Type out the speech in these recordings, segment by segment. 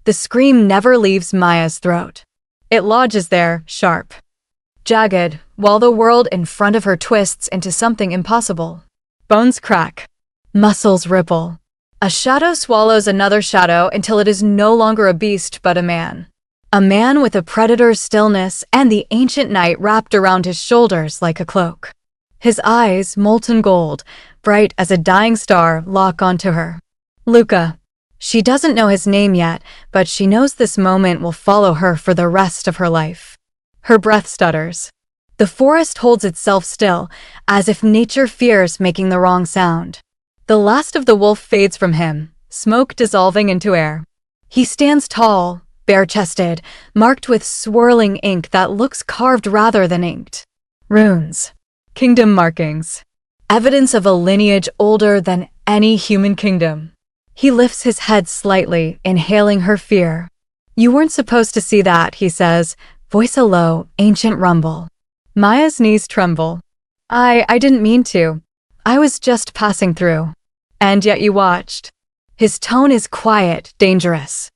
The scream never leaves Maya's throat. It lodges there, sharp, jagged, while the world in front of her twists into something impossible. Bones crack. Muscles ripple. A shadow swallows another shadow until it is no longer a beast but a man. A man with a predator's stillness and the ancient night wrapped around his shoulders like a cloak. His eyes, molten gold, bright as a dying star, lock onto her. Luca. She doesn't know his name yet, but she knows this moment will follow her for the rest of her life. Her breath stutters. The forest holds itself still, as if nature fears making the wrong sound. The last of the wolf fades from him, smoke dissolving into air. He stands tall, bare-chested, marked with swirling ink that looks carved rather than inked. Runes. Kingdom markings. Evidence of a lineage older than any human kingdom. He lifts his head slightly, inhaling her fear. "You weren't supposed to see that," he says, voice a low, ancient rumble. Maya's knees tremble. I didn't mean to. I was just passing through." "And yet you watched." His tone is quiet, dangerous.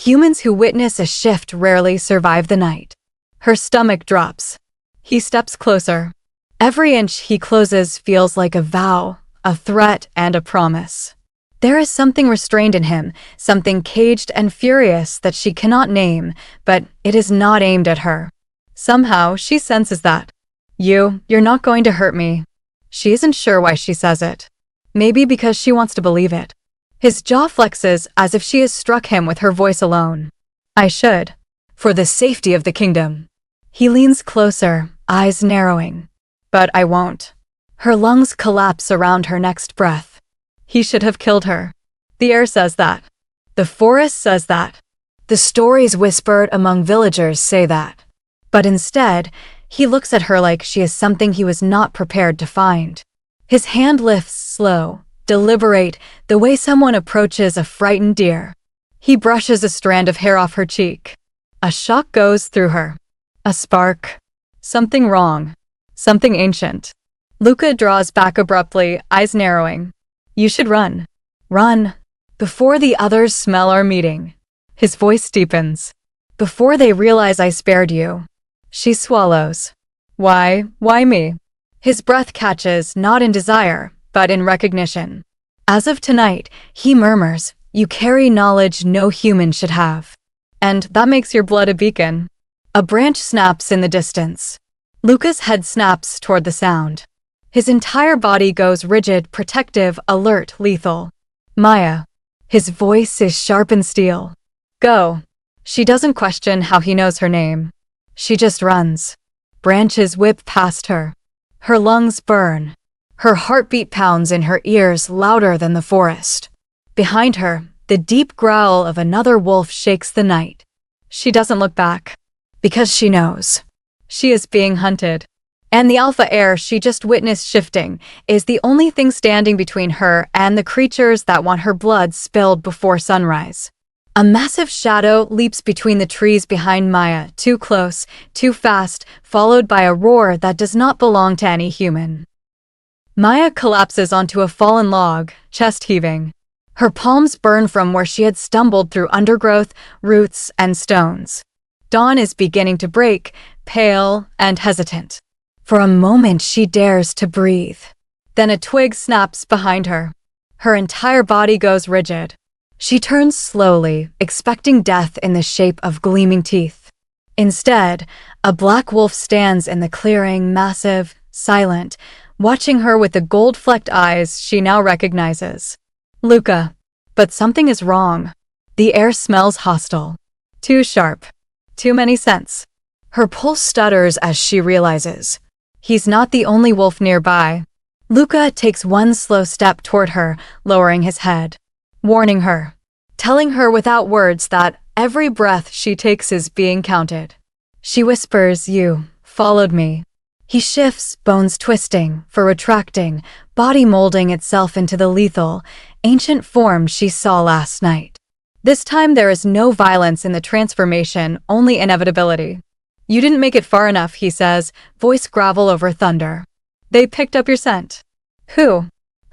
Humans who witness a shift rarely survive the night. Her stomach drops. He steps closer. Every inch he closes feels like a vow, a threat, and a promise. There is something restrained in him, something caged and furious that she cannot name, but it is not aimed at her. Somehow, she senses that. You're not going to hurt me." She isn't sure why she says it. Maybe because she wants to believe it. His jaw flexes as if she has struck him with her voice alone. "I should. For the safety of the kingdom." He leans closer, eyes narrowing. "But I won't." Her lungs collapse around her next breath. He should have killed her. The air says that. The forest says that. The stories whispered among villagers say that. But instead, he looks at her like she is something he was not prepared to find. His hand lifts slow, deliberate, the way someone approaches a frightened deer. He brushes a strand of hair off her cheek. A shock goes through her. A spark. Something wrong. Something ancient. Luca draws back abruptly, eyes narrowing. "You should run. Run. Before the others smell our meeting." His voice deepens. "Before they realize I spared you." She swallows. Why me?" His breath catches, not in desire, but in recognition. As of tonight, he murmurs, "You carry knowledge no human should have. And that makes your blood a beacon." A branch snaps in the distance. Luca's head snaps toward the sound. His entire body goes rigid, protective, alert, lethal. "Maya." His voice is sharp and steel. "Go." She doesn't question how he knows her name. She just runs. Branches whip past her. Her lungs burn. Her heartbeat pounds in her ears louder than the forest. Behind her, the deep growl of another wolf shakes the night. She doesn't look back. Because she knows. She is being hunted. And the alpha air she just witnessed shifting is the only thing standing between her and the creatures that want her blood spilled before sunrise. A massive shadow leaps between the trees behind Maya, too close, too fast, followed by a roar that does not belong to any human. Maya collapses onto a fallen log, chest heaving. Her palms burn from where she had stumbled through undergrowth, roots, and stones. Dawn is beginning to break, pale and hesitant. For a moment she dares to breathe. Then a twig snaps behind her. Her entire body goes rigid. She turns slowly, expecting death in the shape of gleaming teeth. Instead, a black wolf stands in the clearing, massive, silent, watching her with the gold-flecked eyes she now recognizes. Luca. But something is wrong. The air smells hostile. Too sharp. Too many scents. Her pulse stutters as she realizes. He's not the only wolf nearby. Luca takes one slow step toward her, lowering his head. Warning her. Telling her without words that every breath she takes is being counted. She whispers, "You followed me." He shifts, bones twisting, fur retracting, body molding itself into the lethal, ancient form she saw last night. This time there is no violence in the transformation, only inevitability. "You didn't make it far enough," he says, voice gravel over thunder. "They picked up your scent." "Who?"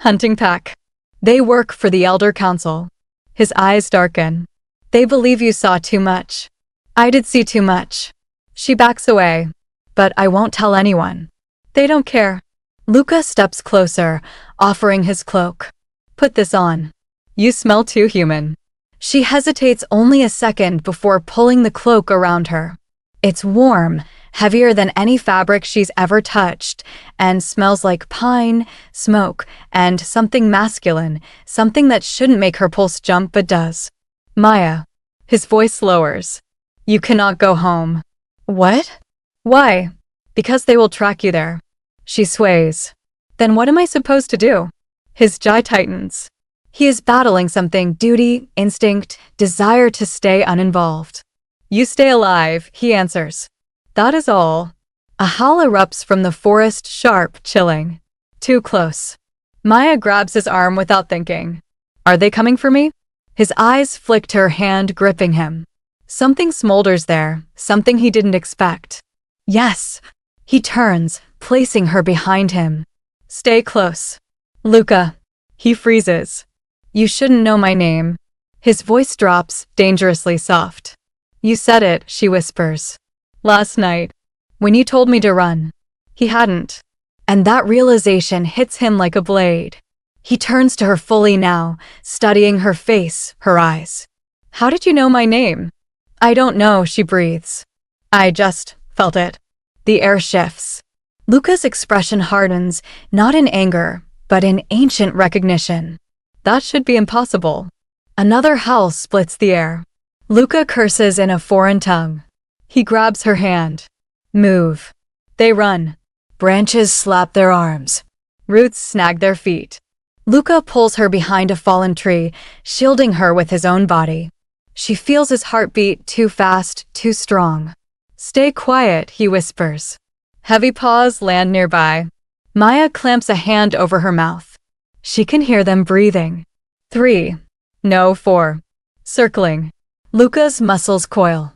"Hunting pack. They work for the Elder Council." His eyes darken. They believe you saw too much. I did see too much. She backs away. But I won't tell anyone. They don't care. Luca steps closer, offering his cloak. Put this on. You smell too human. She hesitates only a second before pulling the cloak around her. It's warm, heavier than any fabric she's ever touched, and smells like pine, smoke, and something masculine, something that shouldn't make her pulse jump but does. Maya. His voice lowers. You cannot go home. What? Why? Because they will track you there. She sways. Then what am I supposed to do? His jaw tightens. He is battling something: duty, instinct, desire to stay uninvolved. You stay alive, he answers. That is all. A howl erupts from the forest, sharp, chilling. Too close. Maya grabs his arm without thinking. Are they coming for me? His eyes flicked her hand, gripping him. Something smolders there, something he didn't expect. Yes. He turns, placing her behind him. Stay close. Luca. He freezes. You shouldn't know my name. His voice drops, dangerously soft. You said it, she whispers. Last night. When you told me to run. He hadn't. And that realization hits him like a blade. He turns to her fully now, studying her face, her eyes. How did you know my name? I don't know, she breathes. I just felt it. The air shifts. Luca's expression hardens, not in anger, but in ancient recognition. That should be impossible. Another howl splits the air. Luca curses in a foreign tongue. He grabs her hand. Move. They run. Branches slap their arms. Roots snag their feet. Luca pulls her behind a fallen tree, shielding her with his own body. She feels his heartbeat, too fast, too strong. Stay quiet, he whispers. Heavy paws land nearby. Maya clamps a hand over her mouth. She can hear them breathing. 3. No, 4. Circling. Luca's muscles coil.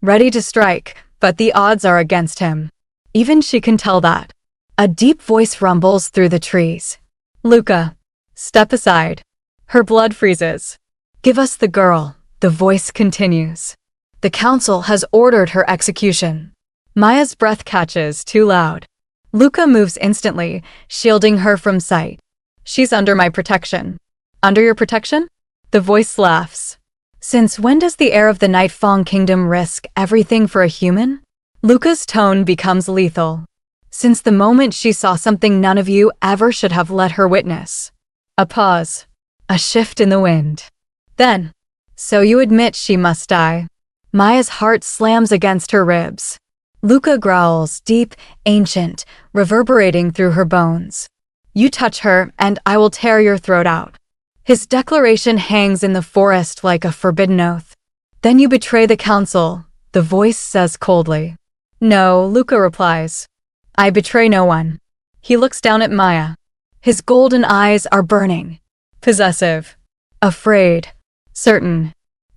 Ready to strike, but the odds are against him. Even she can tell that. A deep voice rumbles through the trees. Luca. Step aside. Her blood freezes. Give us the girl, the voice continues. The council has ordered her execution. Maya's breath catches, too loud. Luca moves instantly, shielding her from sight. She's under my protection. Under your protection? The voice laughs. Since when does the heir of the Nightfang Kingdom risk everything for a human? Luca's tone becomes lethal. Since the moment she saw something none of you ever should have let her witness. A pause. A shift in the wind. Then, so you admit she must die. Maya's heart slams against her ribs. Luca growls, deep, ancient, reverberating through her bones. You touch her, and I will tear your throat out. His declaration hangs in the forest like a forbidden oath. Then you betray the council, the voice says coldly. No, Luca replies. I betray no one. He looks down at Maya. His golden eyes are burning. Possessive. Afraid. Certain.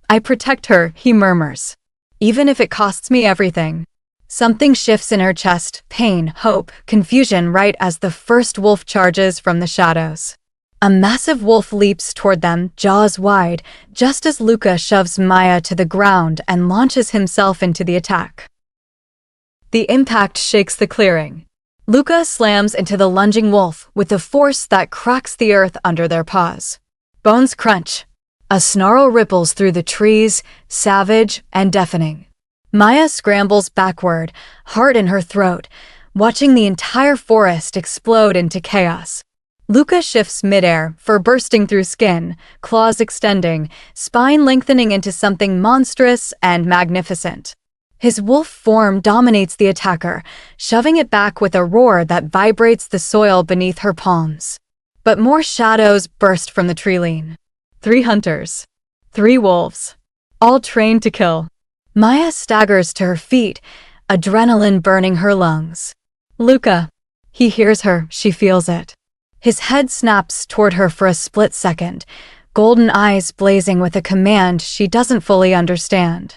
I protect her, he murmurs. Even if it costs me everything. Something shifts in her chest, pain, hope, confusion right as the first wolf charges from the shadows. A massive wolf leaps toward them, jaws wide, just as Luca shoves Maya to the ground and launches himself into the attack. The impact shakes the clearing. Luca slams into the lunging wolf with a force that cracks the earth under their paws. Bones crunch. A snarl ripples through the trees, savage and deafening. Maya scrambles backward, heart in her throat, watching the entire forest explode into chaos. Luca shifts midair, fur bursting through skin, claws extending, spine lengthening into something monstrous and magnificent. His wolf form dominates the attacker, shoving it back with a roar that vibrates the soil beneath her palms. But more shadows burst from the treeline. 3 hunters. 3 wolves. All trained to kill. Maya staggers to her feet, adrenaline burning her lungs. Luca. He hears her, she feels it. His head snaps toward her for a split second, golden eyes blazing with a command she doesn't fully understand.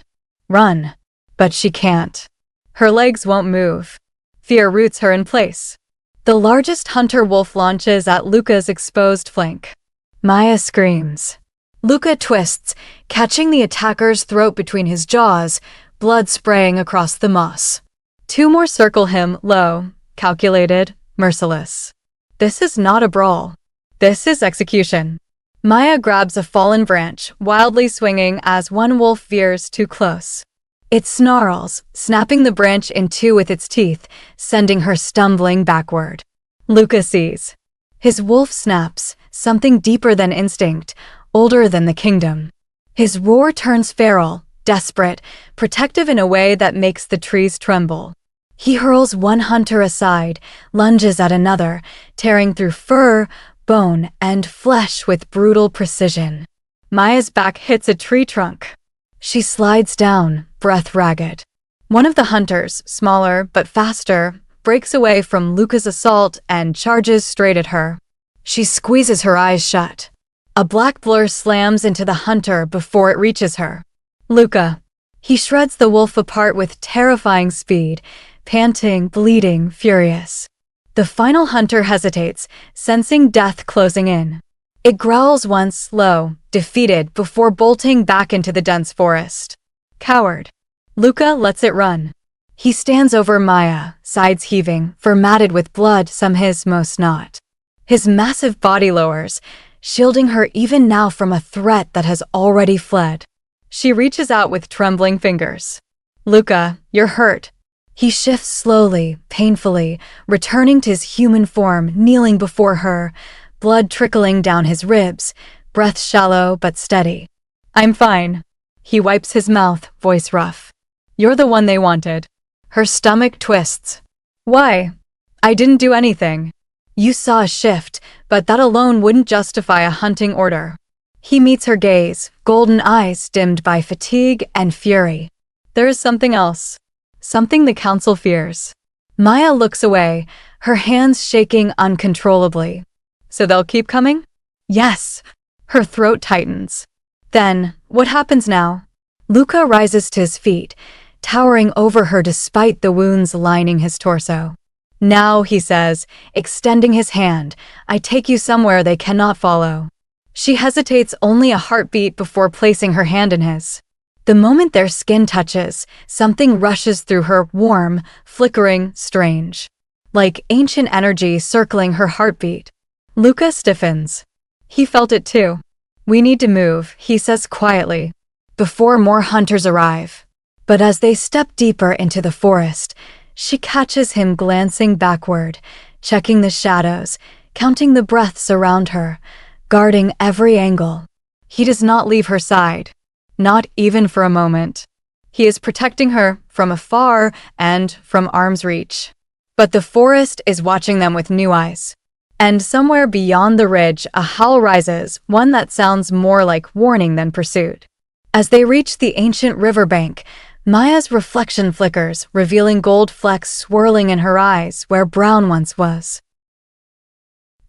Run. But she can't. Her legs won't move. Fear roots her in place. The largest hunter wolf launches at Luca's exposed flank. Maya screams. Luca twists, catching the attacker's throat between his jaws, blood spraying across the moss. Two more circle him, low, calculated, merciless. This is not a brawl. This is execution. Maya grabs a fallen branch, wildly swinging as one wolf veers too close. It snarls, snapping the branch in two with its teeth, sending her stumbling backward. Luca sees. His wolf snaps, something deeper than instinct, older than the kingdom. His roar turns feral, desperate, protective in a way that makes the trees tremble. He hurls one hunter aside, lunges at another, tearing through fur, bone, and flesh with brutal precision. Maya's back hits a tree trunk. She slides down, breath ragged. One of the hunters, smaller but faster, breaks away from Luca's assault and charges straight at her. She squeezes her eyes shut. A black blur slams into the hunter before it reaches her. Luca. He shreds the wolf apart with terrifying speed, panting, bleeding, furious. The final hunter hesitates, sensing death closing in. It growls once, low, defeated, before bolting back into the dense forest. Coward. Luca lets it run. He stands over Maya, sides heaving, fur matted with blood, some his, most not. His massive body lowers, shielding her even now from a threat that has already fled. She reaches out with trembling fingers. Luca, you're hurt. He shifts slowly, painfully, returning to his human form, kneeling before her, blood trickling down his ribs, breath shallow but steady. I'm fine. He wipes his mouth, voice rough. You're the one they wanted. Her stomach twists. Why? I didn't do anything. You saw a shift, but that alone wouldn't justify a hunting order. He meets her gaze, golden eyes dimmed by fatigue and fury. There is something else. Something the council fears. Maya looks away, her hands shaking uncontrollably. So they'll keep coming? Yes. Her throat tightens. Then, what happens now? Luca rises to his feet, towering over her despite the wounds lining his torso. Now, he says, extending his hand, I take you somewhere they cannot follow. She hesitates only a heartbeat before placing her hand in his. The moment their skin touches, something rushes through her, warm, flickering, strange. Like ancient energy circling her heartbeat. Luca stiffens. He felt it too. We need to move, he says quietly, before more hunters arrive. But as they step deeper into the forest, she catches him glancing backward, checking the shadows, counting the breaths around her, guarding every angle. He does not leave her side. Not even for a moment. He is protecting her from afar and from arm's reach. But the forest is watching them with new eyes. And somewhere beyond the ridge, a howl rises, one that sounds more like warning than pursuit. As they reach the ancient riverbank, Maya's reflection flickers, revealing gold flecks swirling in her eyes where brown once was.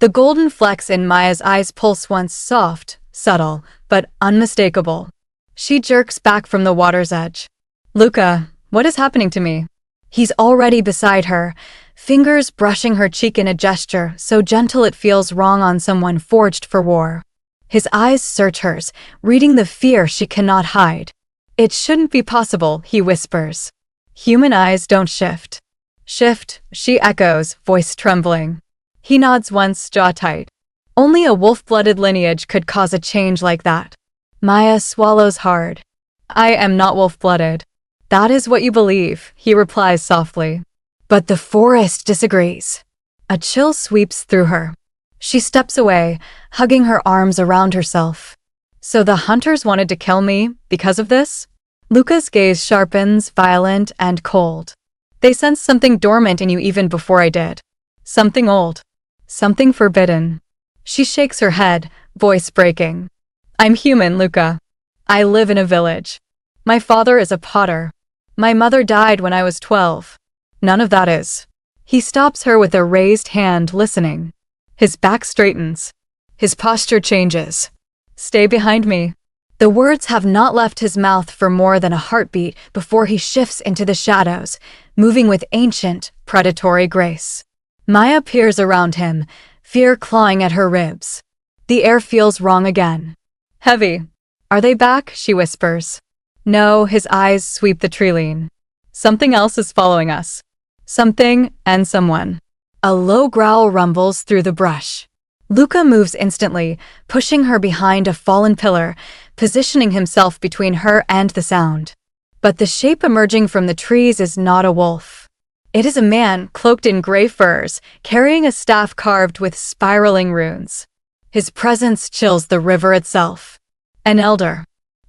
The golden flecks in Maya's eyes pulse once soft, subtle, but unmistakable. She jerks back from the water's edge. Luca, what is happening to me? He's already beside her, fingers brushing her cheek in a gesture so gentle it feels wrong on someone forged for war. His eyes search hers, reading the fear she cannot hide. It shouldn't be possible, he whispers. Human eyes don't shift. Shift, she echoes, voice trembling. He nods once, jaw tight. Only a wolf-blooded lineage could cause a change like that. Maya swallows hard. I am not wolf-blooded. That is what you believe, he replies softly. But the forest disagrees. A chill sweeps through her. She steps away, hugging her arms around herself. So the hunters wanted to kill me because of this? Luca's gaze sharpens, violent and cold. They sensed something dormant in you even before I did. Something old. Something forbidden. She shakes her head, voice breaking. I'm human, Luca. I live in a village. My father is a potter. My mother died when I was 12. None of that is. He stops her with a raised hand, listening. His back straightens. His posture changes. Stay behind me. The words have not left his mouth for more than a heartbeat before he shifts into the shadows, moving with ancient, predatory grace. Maya peers around him, fear clawing at her ribs. The air feels wrong again. Heavy. Are they back? She whispers. No, his eyes sweep the treeline. Something else is following us. Something and someone. A low growl rumbles through the brush. Luca moves instantly, pushing her behind a fallen pillar, positioning himself between her and the sound. But the shape emerging from the trees is not a wolf. It is a man cloaked in gray furs, carrying a staff carved with spiraling runes. His presence chills the river itself. An elder.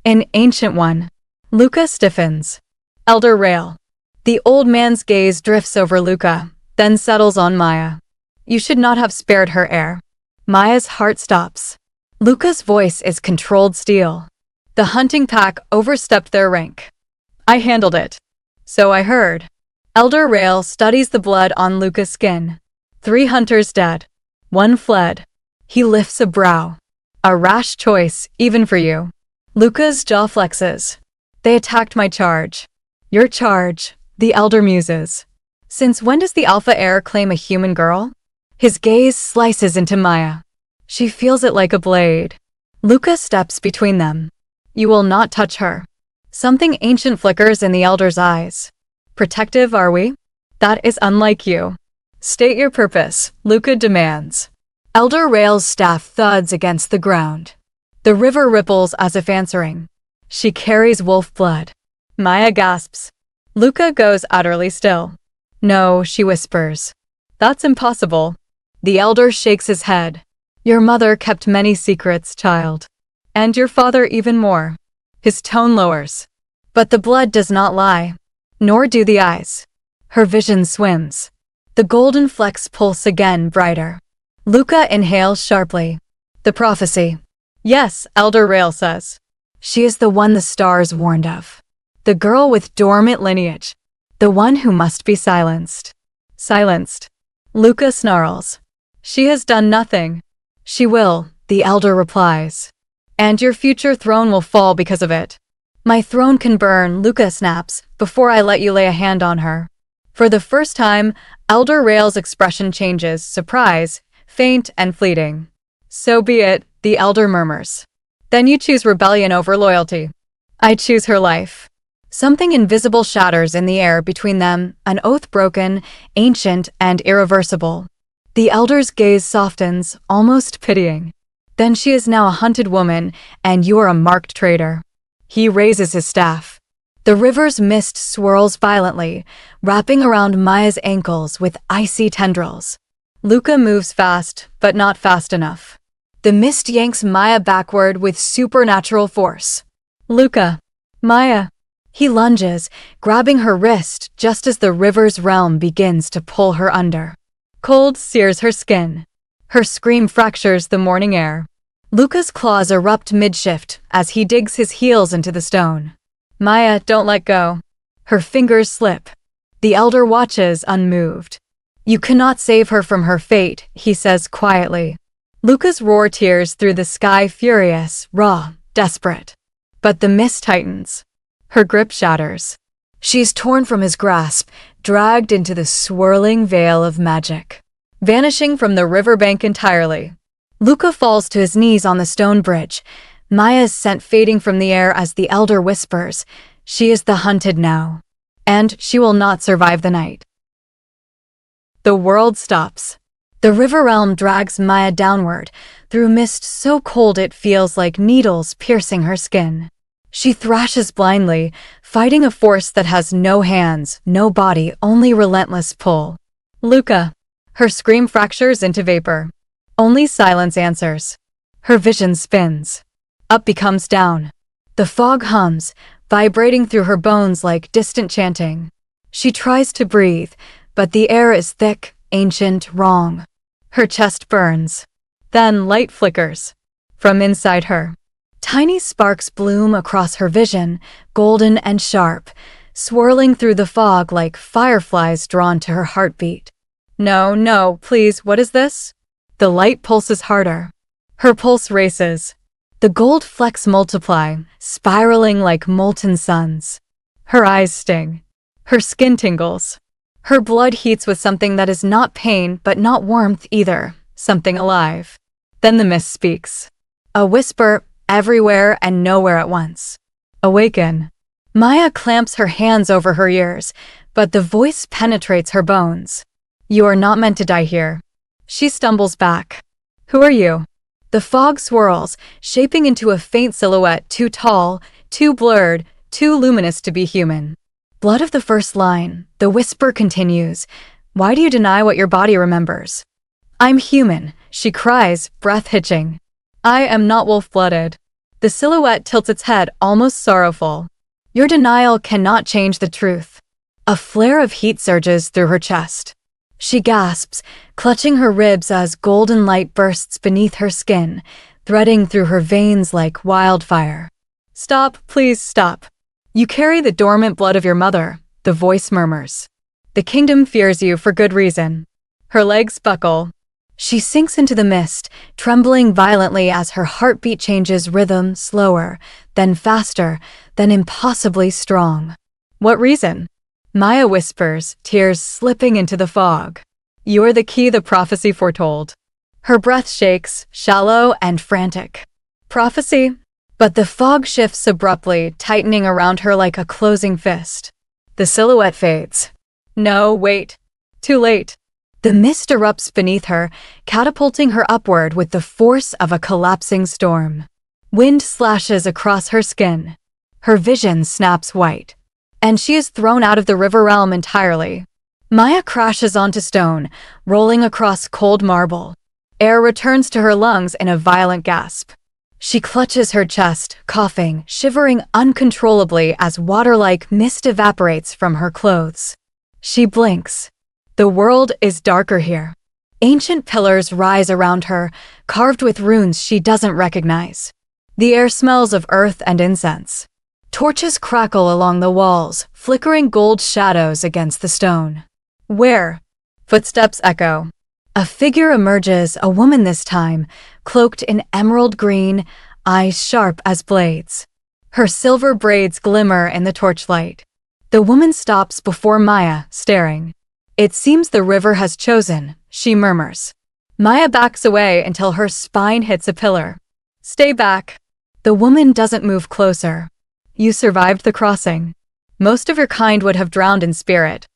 An ancient one. Luca stiffens. Elder Rael. The old man's gaze drifts over Luca, then settles on Maya. You should not have spared her heir. Maya's heart stops. Luca's voice is controlled steel. The hunting pack overstepped their rank. I handled it. So I heard. Elder Rael studies the blood on Luca's skin. 3 hunters dead. 1 fled. He lifts a brow. A rash choice, even for you. Luca's jaw flexes. They attacked my charge. Your charge, the elder muses. Since when does the alpha heir claim a human girl? His gaze slices into Maya. She feels it like a blade. Luca steps between them. You will not touch her. Something ancient flickers in the elder's eyes. Protective, are we? That is unlike you. State your purpose, Luca demands. Elder Rael's staff thuds against the ground. The river ripples as if answering. She carries wolf blood. Maya gasps. Luca goes utterly still. No, she whispers. That's impossible. The elder shakes his head. Your mother kept many secrets, child. And your father even more. His tone lowers. But the blood does not lie. Nor do the eyes. Her vision swims. The golden flecks pulse again brighter. Luca inhales sharply. The prophecy. Yes, Elder Rael says. She is the one the stars warned of. The girl with dormant lineage. The one who must be silenced. Silenced. Luca snarls. She has done nothing. She will, the elder replies. And your future throne will fall because of it. My throne can burn, Luca snaps, before I let you lay a hand on her. For the first time, Elder Rael's expression changes, surprise, faint and fleeting. So be it, the elder murmurs. Then you choose rebellion over loyalty. I choose her life. Something invisible shatters in the air between them, an oath broken, ancient and irreversible. The elder's gaze softens, almost pitying. Then she is now a hunted woman, and you are a marked traitor. He raises his staff. The river's mist swirls violently, wrapping around Maya's ankles with icy tendrils. Luca moves fast, but not fast enough. The mist yanks Maya backward with supernatural force. Luca. Maya. He lunges, grabbing her wrist just as the river's realm begins to pull her under. Cold sears her skin. Her scream fractures the morning air. Luca's claws erupt mid-shift as he digs his heels into the stone. Maya, don't let go. Her fingers slip. The elder watches, unmoved. You cannot save her from her fate, he says quietly. Luca's roar tears through the sky, furious, raw, desperate. But the mist tightens. Her grip shatters. She's torn from his grasp, dragged into the swirling veil of magic, vanishing from the riverbank entirely. Luca falls to his knees on the stone bridge, Maya's scent fading from the air as the elder whispers, she is the hunted now, and she will not survive the night. The world stops. The river realm drags Maya downward, through mist so cold it feels like needles piercing her skin. She thrashes blindly, fighting a force that has no hands, no body, only relentless pull. Luca. Her scream fractures into vapor. Only silence answers. Her vision spins. Up becomes down. The fog hums, vibrating through her bones like distant chanting. She tries to breathe, but the air is thick, ancient, wrong. Her chest burns. Then light flickers. From inside her. Tiny sparks bloom across her vision, golden and sharp, swirling through the fog like fireflies drawn to her heartbeat. No, no, please, what is this? The light pulses harder. Her pulse races. The gold flecks multiply, spiraling like molten suns. Her eyes sting. Her skin tingles. Her blood heats with something that is not pain but not warmth either, something alive. Then the mist speaks. A whisper, everywhere and nowhere at once. Awaken. Maya clamps her hands over her ears, but the voice penetrates her bones. You are not meant to die here. She stumbles back. Who are you? The fog swirls, shaping into a faint silhouette too tall, too blurred, too luminous to be human. Blood of the first line, the whisper continues. Why do you deny what your body remembers? I'm human, she cries, breath hitching. I am not wolf-blooded. The silhouette tilts its head, almost sorrowful. Your denial cannot change the truth. A flare of heat surges through her chest. She gasps, clutching her ribs as golden light bursts beneath her skin, threading through her veins like wildfire. Stop, please stop. You carry the dormant blood of your mother, the voice murmurs. The kingdom fears you for good reason. Her legs buckle. She sinks into the mist, trembling violently as her heartbeat changes rhythm, slower, then faster, then impossibly strong. What reason? Maya whispers, tears slipping into the fog. You are the key the prophecy foretold. Her breath shakes, shallow and frantic. Prophecy? But the fog shifts abruptly, tightening around her like a closing fist. The silhouette fades. No, wait. Too late. The mist erupts beneath her, catapulting her upward with the force of a collapsing storm. Wind slashes across her skin. Her vision snaps white. And she is thrown out of the river realm entirely. Maya crashes onto stone, rolling across cold marble. Air returns to her lungs in a violent gasp. She clutches her chest, coughing, shivering uncontrollably as water-like mist evaporates from her clothes. She blinks. The world is darker here. Ancient pillars rise around her, carved with runes she doesn't recognize. The air smells of earth and incense. Torches crackle along the walls, flickering gold shadows against the stone. Where? Footsteps echo. A figure emerges, a woman this time, cloaked in emerald green, eyes sharp as blades. Her silver braids glimmer in the torchlight. The woman stops before Maya, staring. It seems the river has chosen, she murmurs. Maya backs away until her spine hits a pillar. Stay back. The woman doesn't move closer. You survived the crossing. Most of your kind would have drowned in spirit.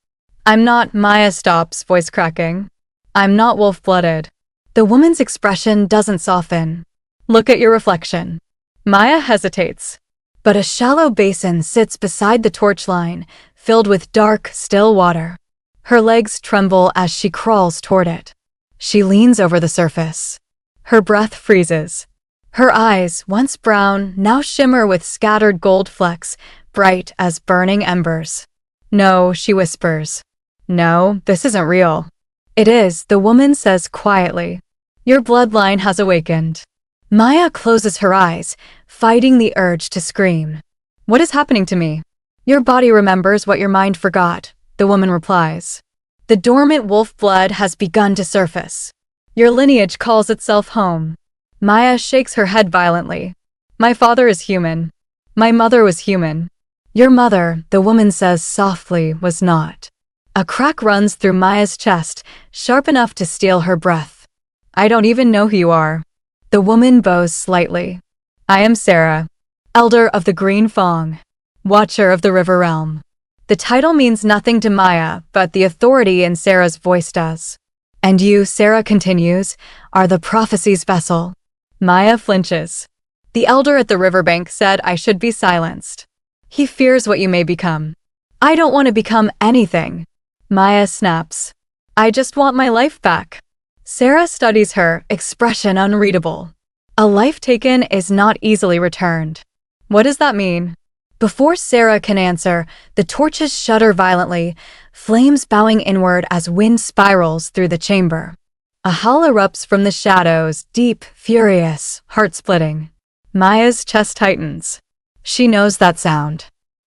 I'm not. Maya stops, voice cracking. I'm not wolf-blooded. The woman's expression doesn't soften. Look at your reflection. Maya hesitates. But a shallow basin sits beside the torch line, filled with dark, still water. Her legs tremble as she crawls toward it. She leans over the surface. Her breath freezes. Her eyes, once brown, now shimmer with scattered gold flecks, bright as burning embers. No, she whispers. No, this isn't real. It is, the woman says quietly. Your bloodline has awakened. Maya closes her eyes, fighting the urge to scream. What is happening to me? Your body remembers what your mind forgot, the woman replies. The dormant wolf blood has begun to surface. Your lineage calls itself home. Maya shakes her head violently. My father is human. My mother was human. Your mother, the woman says softly, was not. A crack runs through Maya's chest, sharp enough to steal her breath. I don't even know who you are. The woman bows slightly. I am Sarah, Elder of the Green Fong, Watcher of the River Realm. The title means nothing to Maya, but the authority in Sarah's voice does. And you, Sarah continues, are the prophecy's vessel. Maya flinches. The elder at the riverbank said I should be silenced. He fears what you may become. I don't want to become anything. Maya snaps. I just want my life back. Sarah studies her, expression unreadable. A life taken is not easily returned. What does that mean? Before Sarah can answer, the torches shudder violently, flames bowing inward as wind spirals through the chamber. A howl erupts from the shadows, deep, furious, heart-splitting. Maya's chest tightens. She knows that sound.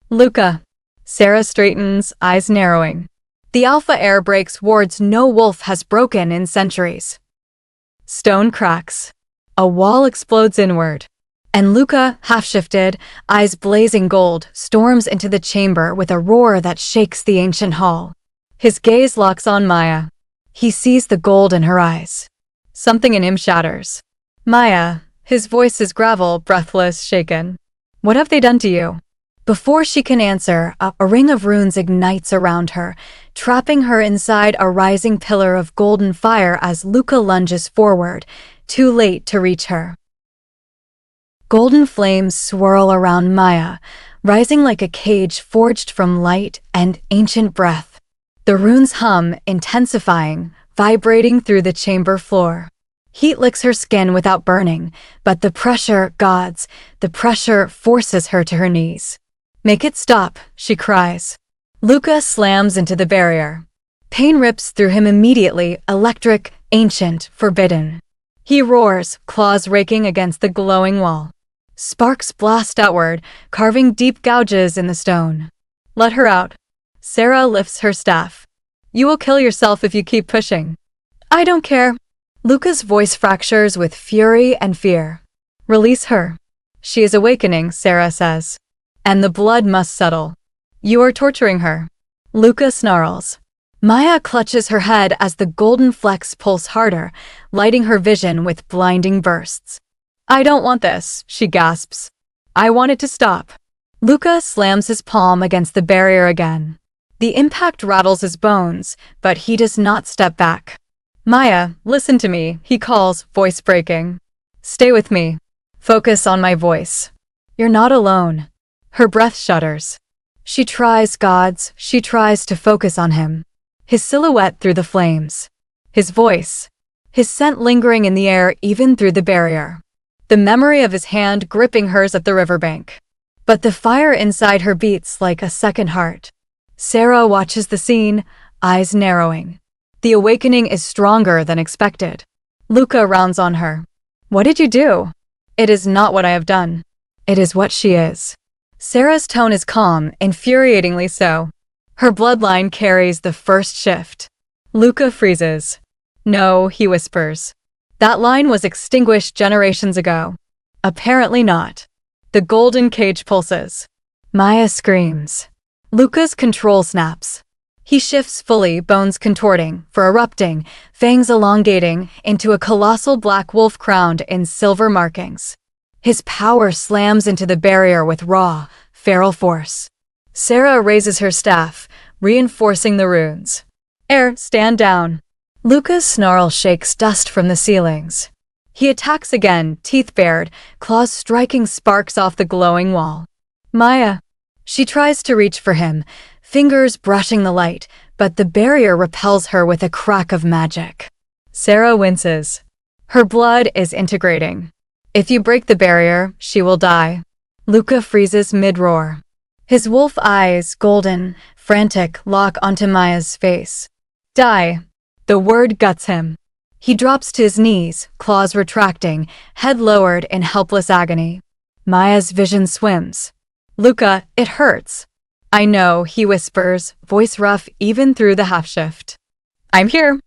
Luca. Sarah straightens, eyes narrowing. The alpha air breaks wards no wolf has broken in centuries. Stone cracks. A wall explodes inward. And Luca, half-shifted, eyes blazing gold, storms into the chamber with a roar that shakes the ancient hall. His gaze locks on Maya. He sees the gold in her eyes. Something in him shatters. Maya, His voice is gravel, breathless, shaken. What have they done to you? Before she can answer, a ring of runes ignites around her, trapping her inside a rising pillar of golden fire as Luca lunges forward, too late to reach her. Golden flames swirl around Maya, rising like a cage forged from light and ancient breath. The runes hum, intensifying, vibrating through the chamber floor. Heat licks her skin without burning, but the pressure, gods, the pressure forces her to her knees. Make it stop, she cries. Luca slams into the barrier. Pain rips through him immediately, electric, ancient, forbidden. He roars, claws raking against the glowing wall. Sparks blast outward, carving deep gouges in the stone. Let her out. Sarah lifts her staff. You will kill yourself if you keep pushing. I don't care. Luca's voice fractures with fury and fear. Release her. She is awakening, Sarah says. And the blood must settle. You are torturing her. Luca snarls. Maya clutches her head as the golden flecks pulse harder, lighting her vision with blinding bursts. I don't want this, she gasps. I want it to stop. Luca slams his palm against the barrier again. The impact rattles his bones, but he does not step back. Maya, listen to me, he calls, voice breaking. Stay with me. Focus on my voice. You're not alone. Her breath shudders. She tries, gods, she tries to focus on him. His silhouette through the flames. His voice. His scent lingering in the air even through the barrier. The memory of his hand gripping hers at the riverbank. But the fire inside her beats like a second heart. Sarah watches the scene, eyes narrowing. The awakening is stronger than expected. Luca rounds on her. What did you do? It is not what I have done. It is what she is. Sarah's tone is calm, infuriatingly so. Her bloodline carries the first shift. Luca freezes. No, he whispers. That line was extinguished generations ago. Apparently not. The golden cage pulses. Maya screams. Luca's control snaps. He shifts fully, bones contorting, erupting, fangs elongating, into a colossal black wolf crowned in silver markings. His power slams into the barrier with raw, feral force. Sarah raises her staff, reinforcing the runes. Stand down. Luca's snarl shakes dust from the ceilings. He attacks again, teeth bared, claws striking sparks off the glowing wall. Maya. She tries to reach for him, fingers brushing the light, but the barrier repels her with a crack of magic. Sarah winces. Her blood is integrating. If you break the barrier, she will die. Luca freezes mid-roar. His wolf eyes, golden, frantic, lock onto Maya's face. Die. The word guts him. He drops to his knees, claws retracting, head lowered in helpless agony. Maya's vision swims. Luca, it hurts. I know, he whispers, voice rough even through the half-shift. I'm here.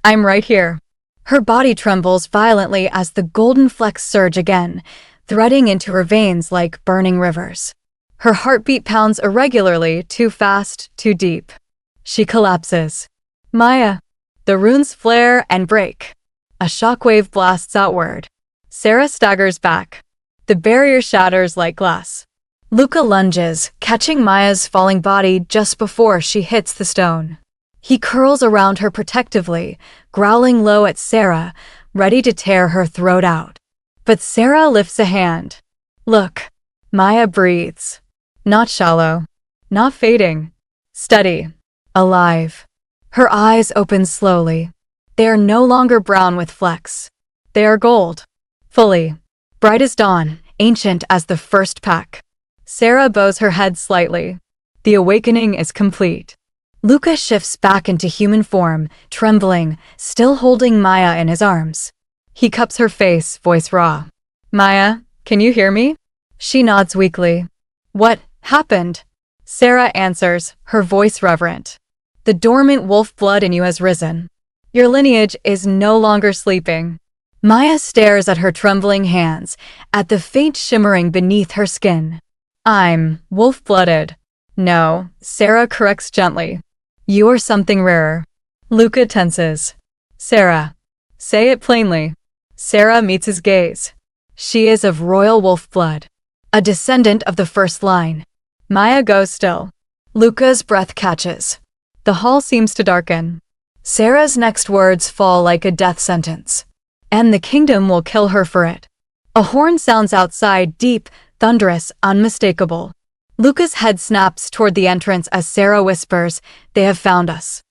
I'm right here. Her body trembles violently as the golden flecks surge again, threading into her veins like burning rivers. Her heartbeat pounds irregularly, too fast, too deep. She collapses. Maya. The runes flare and break. A shockwave blasts outward. Sarah staggers back. The barrier shatters like glass. Luca lunges, catching Maya's falling body just before she hits the stone. He curls around her protectively, growling low at Sarah, ready to tear her throat out. But Sarah lifts a hand. Look. Maya breathes. Not shallow. Not fading. Steady. Alive. Her eyes open slowly. They are no longer brown with flecks. They are gold. Fully. Bright as dawn, ancient as the first pack. Sarah bows her head slightly. The awakening is complete. Luca shifts back into human form, trembling, still holding Maya in his arms. He cups her face, voice raw. Maya, can you hear me? She nods weakly. What happened? Sarah answers, her voice reverent. The dormant wolf blood in you has risen. Your lineage is no longer sleeping. Maya stares at her trembling hands, at the faint shimmering beneath her skin. I'm wolf-blooded. No, Sarah corrects gently. You are something rarer. Luca tenses. Sarah. Say it plainly. Sarah meets his gaze. She is of royal wolf blood, a descendant of the first line. Maya goes still. Luca's breath catches. The hall seems to darken. Sarah's next words fall like a death sentence. And the kingdom will kill her for it. A horn sounds outside, deep, thunderous, unmistakable. Luca's head snaps toward the entrance as Sarah whispers, "They have found us."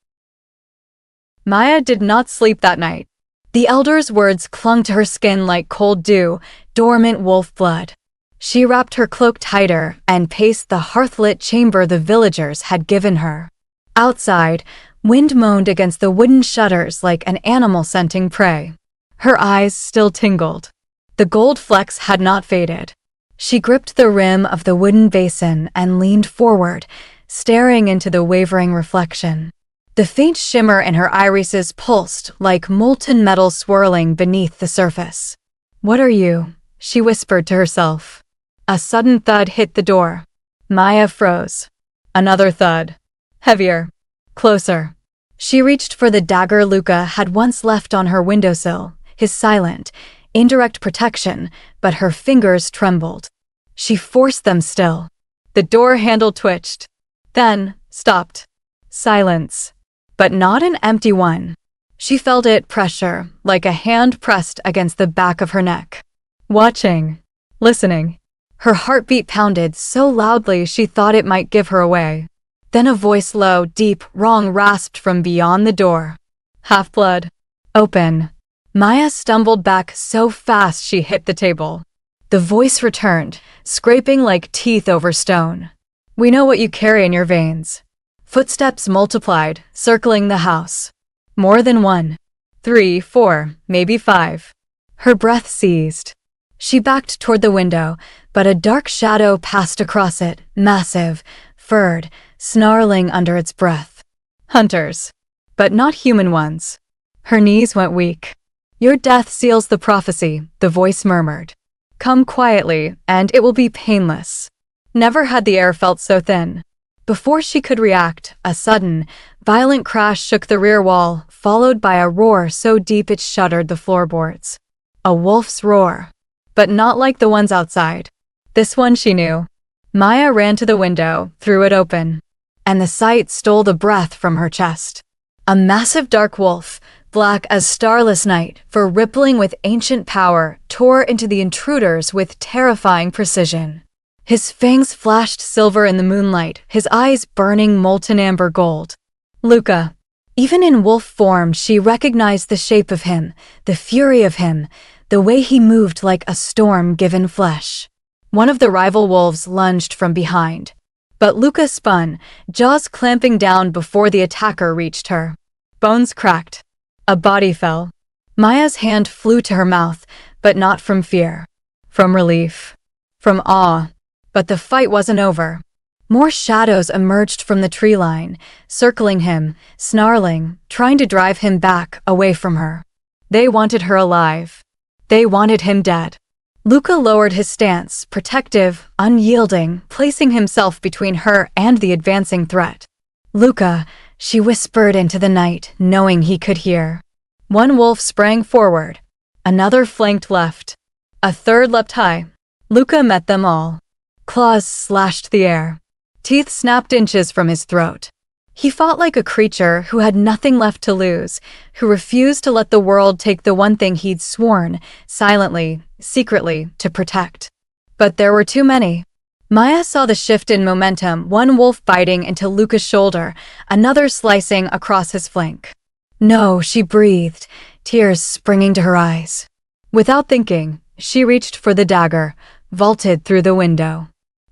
Maya did not sleep that night. The elder's words clung to her skin like cold dew, dormant wolf blood. She wrapped her cloak tighter and paced the hearth-lit chamber the villagers had given her. Outside, wind moaned against the wooden shutters like an animal scenting prey. Her eyes still tingled. The gold flecks had not faded. She gripped the rim of the wooden basin and leaned forward, staring into the wavering reflection. The faint shimmer in her irises pulsed like molten metal swirling beneath the surface. "What are you?" she whispered to herself. A sudden thud hit the door. Maya froze. Another thud. Heavier. Closer. She reached for the dagger Luca had once left on her windowsill, his silent, indirect protection, but her fingers trembled. She forced them still. The door handle twitched. Then, stopped. Silence. But not an empty one. She felt it pressure, like a hand pressed against the back of her neck. Watching. Listening. Her heartbeat pounded so loudly she thought it might give her away. Then a voice low, deep, wrong rasped from beyond the door. "Half-blood. Open." Maya stumbled back so fast she hit the table. The voice returned, scraping like teeth over stone. "We know what you carry in your veins." Footsteps multiplied, circling the house. More than 1, 3, 4, maybe 5. Her breath seized. She backed toward the window, but a dark shadow passed across it, massive, furred, snarling under its breath. Hunters. But not human ones. Her knees went weak. "Your death seals the prophecy," the voice murmured. "Come quietly, and it will be painless." Never had the air felt so thin. Before she could react, a sudden, violent crash shook the rear wall, followed by a roar so deep it shuddered the floorboards. A wolf's roar. But not like the ones outside. This one she knew. Maya ran to the window, threw it open. And the sight stole the breath from her chest. A massive dark wolf, black as starless night, for rippling with ancient power, tore into the intruders with terrifying precision. His fangs flashed silver in the moonlight, his eyes burning molten amber gold. Luca. Even in wolf form, she recognized the shape of him, the fury of him, the way he moved like a storm given flesh. One of the rival wolves lunged from behind. But Luca spun, jaws clamping down before the attacker reached her. Bones cracked. A body fell. Maya's hand flew to her mouth, but not from fear. From relief. From awe. But the fight wasn't over. More shadows emerged from the tree line, circling him, snarling, trying to drive him back, away from her. They wanted her alive. They wanted him dead. Luca lowered his stance, protective, unyielding, placing himself between her and the advancing threat. "Luca," she whispered into the night, knowing he could hear. One wolf sprang forward. Another flanked left. A third leapt high. Luca met them all. Claws slashed the air. Teeth snapped inches from his throat. He fought like a creature who had nothing left to lose, who refused to let the world take the one thing he'd sworn, silently, secretly, to protect. But there were too many. Maya saw the shift in momentum, one wolf biting into Luca's shoulder, another slicing across his flank. "No," she breathed, tears springing to her eyes. Without thinking, she reached for the dagger, vaulted through the window.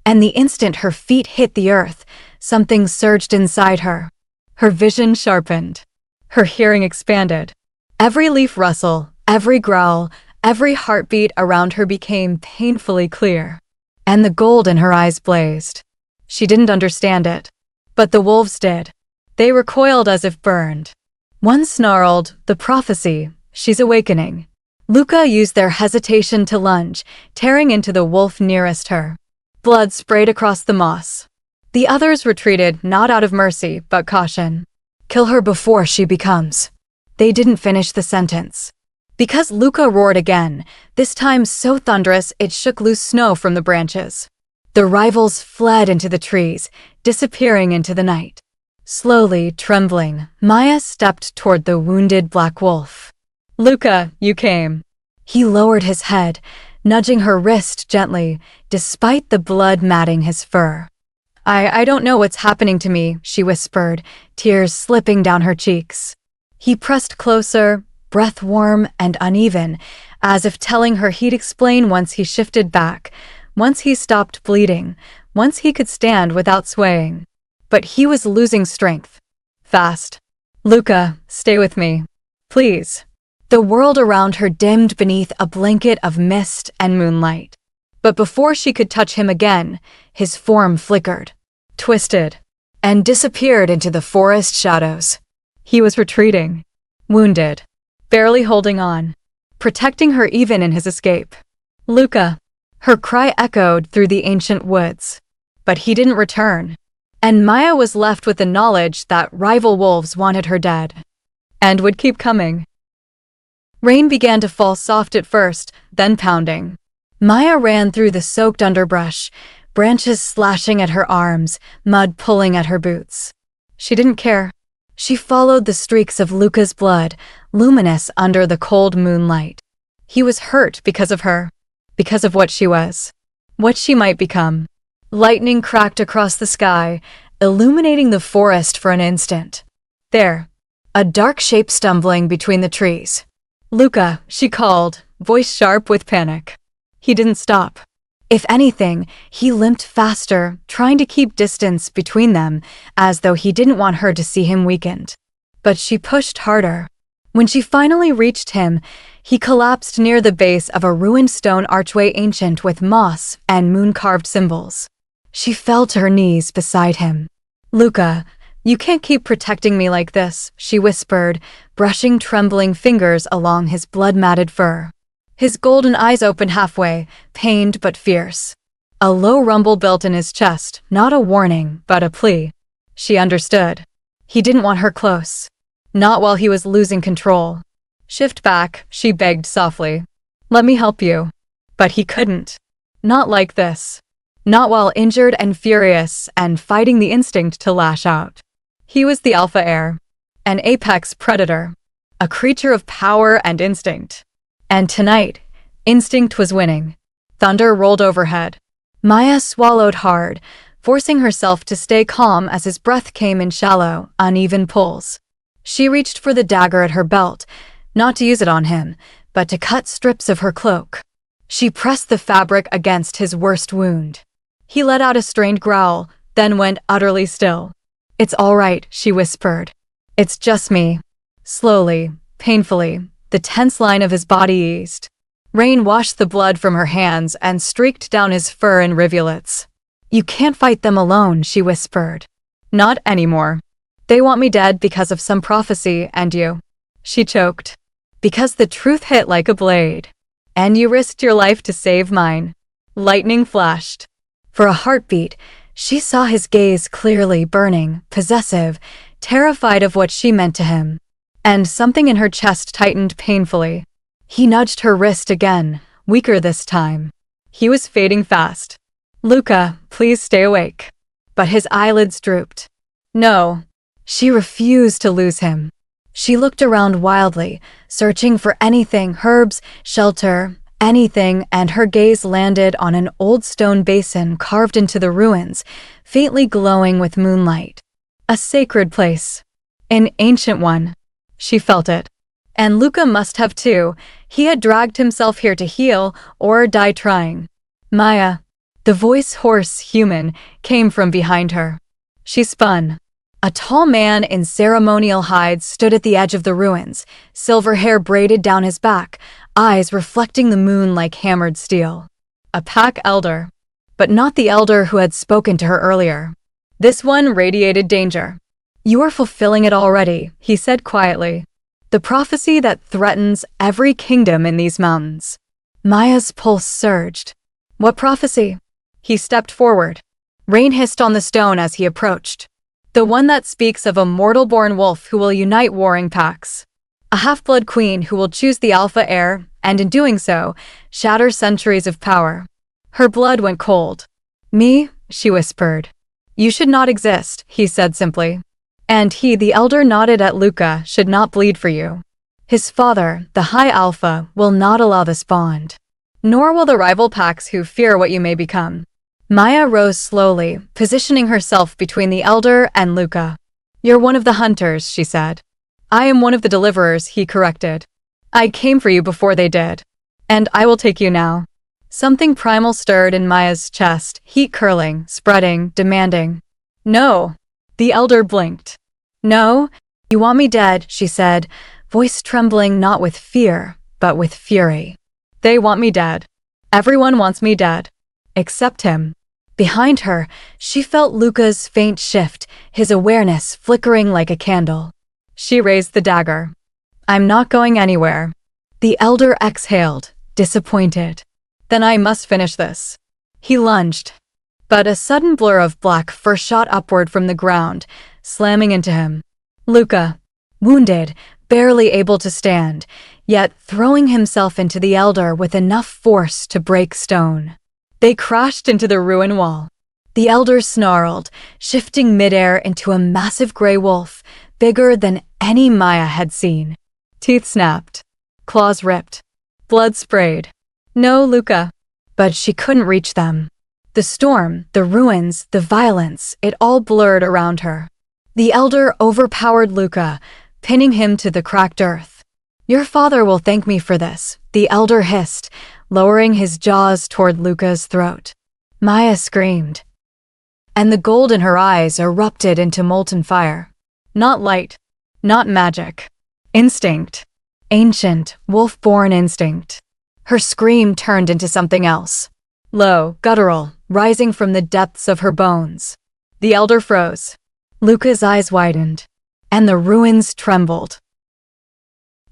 And the instant her feet hit the earth, something surged inside her. Her vision sharpened. Her hearing expanded. Every leaf rustle, every growl, every heartbeat around her became painfully clear. And the gold in her eyes blazed. She didn't understand it. But the wolves did. They recoiled as if burned. One snarled, "The prophecy, she's awakening." Luca used their hesitation to lunge, tearing into the wolf nearest her. Blood sprayed across the moss. The others retreated, not out of mercy, but caution. "Kill her before she becomes." They didn't finish the sentence. Because Luca roared again, this time so thunderous it shook loose snow from the branches. The rivals fled into the trees, disappearing into the night. Slowly, trembling, Maya stepped toward the wounded black wolf. "Luca, you came." He lowered his head, nudging her wrist gently, despite the blood matting his fur. I don't know what's happening to me," she whispered, tears slipping down her cheeks. He pressed closer, breath warm and uneven, as if telling her he'd explain once he shifted back, once he stopped bleeding, once he could stand without swaying. But he was losing strength. Fast. "Luca, stay with me. Please." The world around her dimmed beneath a blanket of mist and moonlight. But before she could touch him again, his form flickered, twisted, and disappeared into the forest shadows. He was retreating, wounded, barely holding on, protecting her even in his escape. "Luca." Her cry echoed through the ancient woods. But he didn't return, and Maya was left with the knowledge that rival wolves wanted her dead, and would keep coming. Rain began to fall soft at first, then pounding. Maya ran through the soaked underbrush, branches slashing at her arms, mud pulling at her boots. She didn't care. She followed the streaks of Luca's blood, luminous under the cold moonlight. He was hurt because of her, because of what she was, what she might become. Lightning cracked across the sky, illuminating the forest for an instant. There, a dark shape stumbling between the trees. "Luca," she called, voice sharp with panic. He didn't stop. If anything, he limped faster, trying to keep distance between them, as though he didn't want her to see him weakened. But she pushed harder. When she finally reached him, he collapsed near the base of a ruined stone archway ancient with moss and moon-carved symbols. She fell to her knees beside him. "Luca, you can't keep protecting me like this," she whispered, brushing trembling fingers along his blood-matted fur. His golden eyes opened halfway, pained but fierce. A low rumble built in his chest, not a warning, but a plea. She understood. He didn't want her close. Not while he was losing control. "Shift back," she begged softly. "Let me help you." But he couldn't. Not like this. Not while injured and furious and fighting the instinct to lash out. He was the alpha heir, an apex predator, a creature of power and instinct. And tonight, instinct was winning. Thunder rolled overhead. Maya swallowed hard, forcing herself to stay calm as his breath came in shallow, uneven pulls. She reached for the dagger at her belt, not to use it on him, but to cut strips of her cloak. She pressed the fabric against his worst wound. He let out a strained growl, then went utterly still. "It's all right," she whispered. "It's just me." Slowly, painfully, the tense line of his body eased. Rain washed the blood from her hands and streaked down his fur in rivulets. "You can't fight them alone," she whispered. "Not anymore. They want me dead because of some prophecy, and you." She choked. "Because the truth hit like a blade. And you risked your life to save mine." Lightning flashed. For a heartbeat, she saw his gaze clearly, burning, possessive, terrified of what she meant to him. And something in her chest tightened painfully. He nudged her wrist again, weaker this time. He was fading fast. "Luca, please stay awake." But his eyelids drooped. No. She refused to lose him. She looked around wildly, searching for anything, herbs, shelter, anything, and her gaze landed on an old stone basin carved into the ruins, faintly glowing with moonlight. A sacred place. An ancient one. She felt it. And Luca must have too. He had dragged himself here to heal or die trying. "Maya." The voice, hoarse, human, came from behind her. She spun. A tall man in ceremonial hides stood at the edge of the ruins, silver hair braided down his back, eyes reflecting the moon like hammered steel. A pack elder. But not the elder who had spoken to her earlier. This one radiated danger. "You are fulfilling it already," he said quietly. "The prophecy that threatens every kingdom in these mountains." Maya's pulse surged. "What prophecy?" He stepped forward. Rain hissed on the stone as he approached. "The one that speaks of a mortal-born wolf who will unite warring packs." A half-blood queen who will choose the alpha heir, and in doing so, shatter centuries of power. Her blood went cold. "Me?" she whispered. "You should not exist," he said simply. "And he, the elder, nodded at Luca, should not bleed for you. His father, the High Alpha, will not allow this bond. Nor will the rival packs who fear what you may become." Maya rose slowly, positioning herself between the elder and Luca. "You're one of the hunters," she said. "I am one of the deliverers," he corrected. "I came for you before they did. And I will take you now." Something primal stirred in Maya's chest, heat curling, spreading, demanding. "No." The elder blinked. "No? You want me dead," she said, voice trembling not with fear, but with fury. "They want me dead. Everyone wants me dead. Except him." Behind her, she felt Luca's faint shift, his awareness flickering like a candle. She raised the dagger. "I'm not going anywhere." The elder exhaled, disappointed. "Then I must finish this." He lunged. But a sudden blur of black fur shot upward from the ground, slamming into him. Luca, wounded, barely able to stand, yet throwing himself into the elder with enough force to break stone. They crashed into the ruin wall. The elder snarled, shifting midair into a massive gray wolf, bigger than any Maya had seen. Teeth snapped. Claws ripped. Blood sprayed. "No, Luca." But she couldn't reach them. The storm, the ruins, the violence, it all blurred around her. The elder overpowered Luca, pinning him to the cracked earth. "Your father will thank me for this," the elder hissed, lowering his jaws toward Luca's throat. Maya screamed. And the gold in her eyes erupted into molten fire. Not light. Not magic. Instinct. Ancient, wolf-born instinct. Her scream turned into something else. Low, guttural, rising from the depths of her bones. The elder froze. Luca's eyes widened. And the ruins trembled.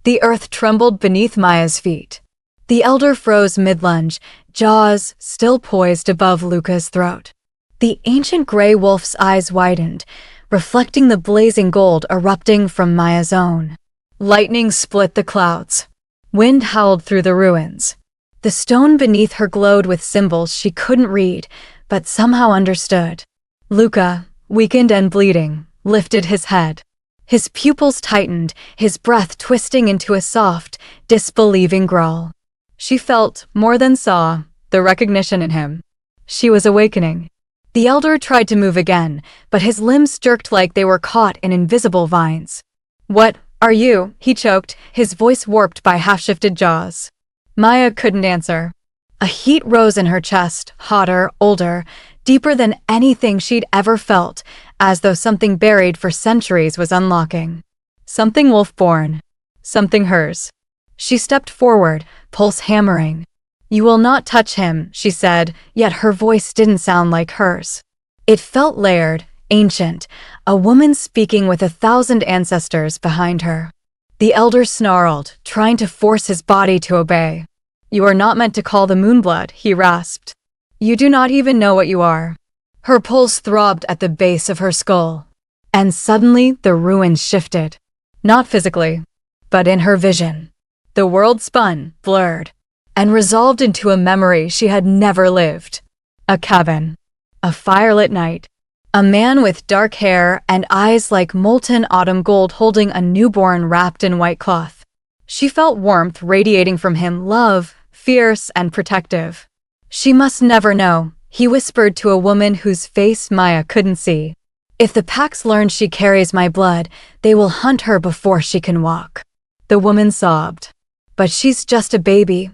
The earth trembled beneath Maya's feet. The elder froze mid-lunge, jaws still poised above Luca's throat. The ancient gray wolf's eyes widened, reflecting the blazing gold erupting from Maya's own. Lightning split the clouds. Wind howled through the ruins. The stone beneath her glowed with symbols she couldn't read, but somehow understood. Luca, weakened and bleeding, lifted his head. His pupils tightened, his breath twisting into a soft, disbelieving growl. She felt, more than saw, the recognition in him. She was awakening. The elder tried to move again, but his limbs jerked like they were caught in invisible vines. "What are you?" he choked, his voice warped by half-shifted jaws. Maya couldn't answer. A heat rose in her chest, hotter, older, deeper than anything she'd ever felt, as though something buried for centuries was unlocking. Something wolf-born. Something hers. She stepped forward, pulse hammering. "You will not touch him," she said, yet her voice didn't sound like hers. It felt layered, ancient, a woman speaking with 1,000 ancestors behind her. The elder snarled, trying to force his body to obey. "You are not meant to call the moonblood," he rasped. "You do not even know what you are." Her pulse throbbed at the base of her skull. And suddenly the ruins shifted. Not physically, but in her vision. The world spun, blurred, and resolved into a memory she had never lived. A cabin. A firelit night. A man with dark hair and eyes like molten autumn gold holding a newborn wrapped in white cloth. She felt warmth radiating from him, love, fierce and protective. "She must never know," he whispered to a woman whose face Maya couldn't see. "If the packs learn she carries my blood, they will hunt her before she can walk." The woman sobbed. "But she's just a baby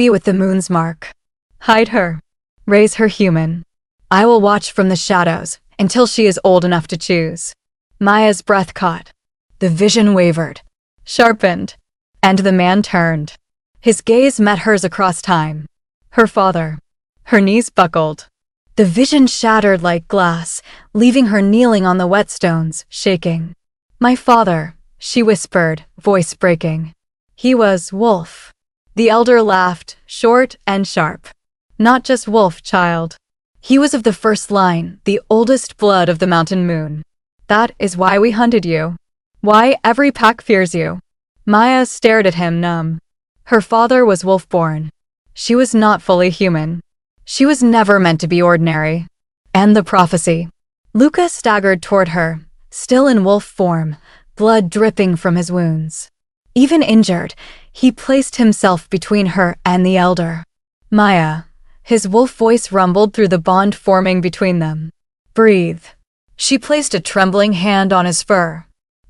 with the moon's mark. Hide her. Raise her human. I will watch from the shadows until she is old enough to choose." Maya's breath caught. The vision wavered, sharpened, and the man turned. His gaze met hers across time. Her father. Her knees buckled. The vision shattered like glass, leaving her kneeling on the whetstones, shaking. "My father," she whispered, voice breaking. "He was Wolf." The elder laughed, short and sharp. "Not just Wolf, child. He was of the first line, the oldest blood of the mountain moon. That is why we hunted you. Why every pack fears you. Maya stared at him numb. Her father was wolf-born. She was not fully human. She was never meant to be ordinary. And the prophecy. Luca staggered toward her, still in wolf form, blood dripping from his wounds. Even injured, he placed himself between her and the elder. Maya. His wolf voice rumbled through the bond forming between them. Breathe. She placed a trembling hand on his fur.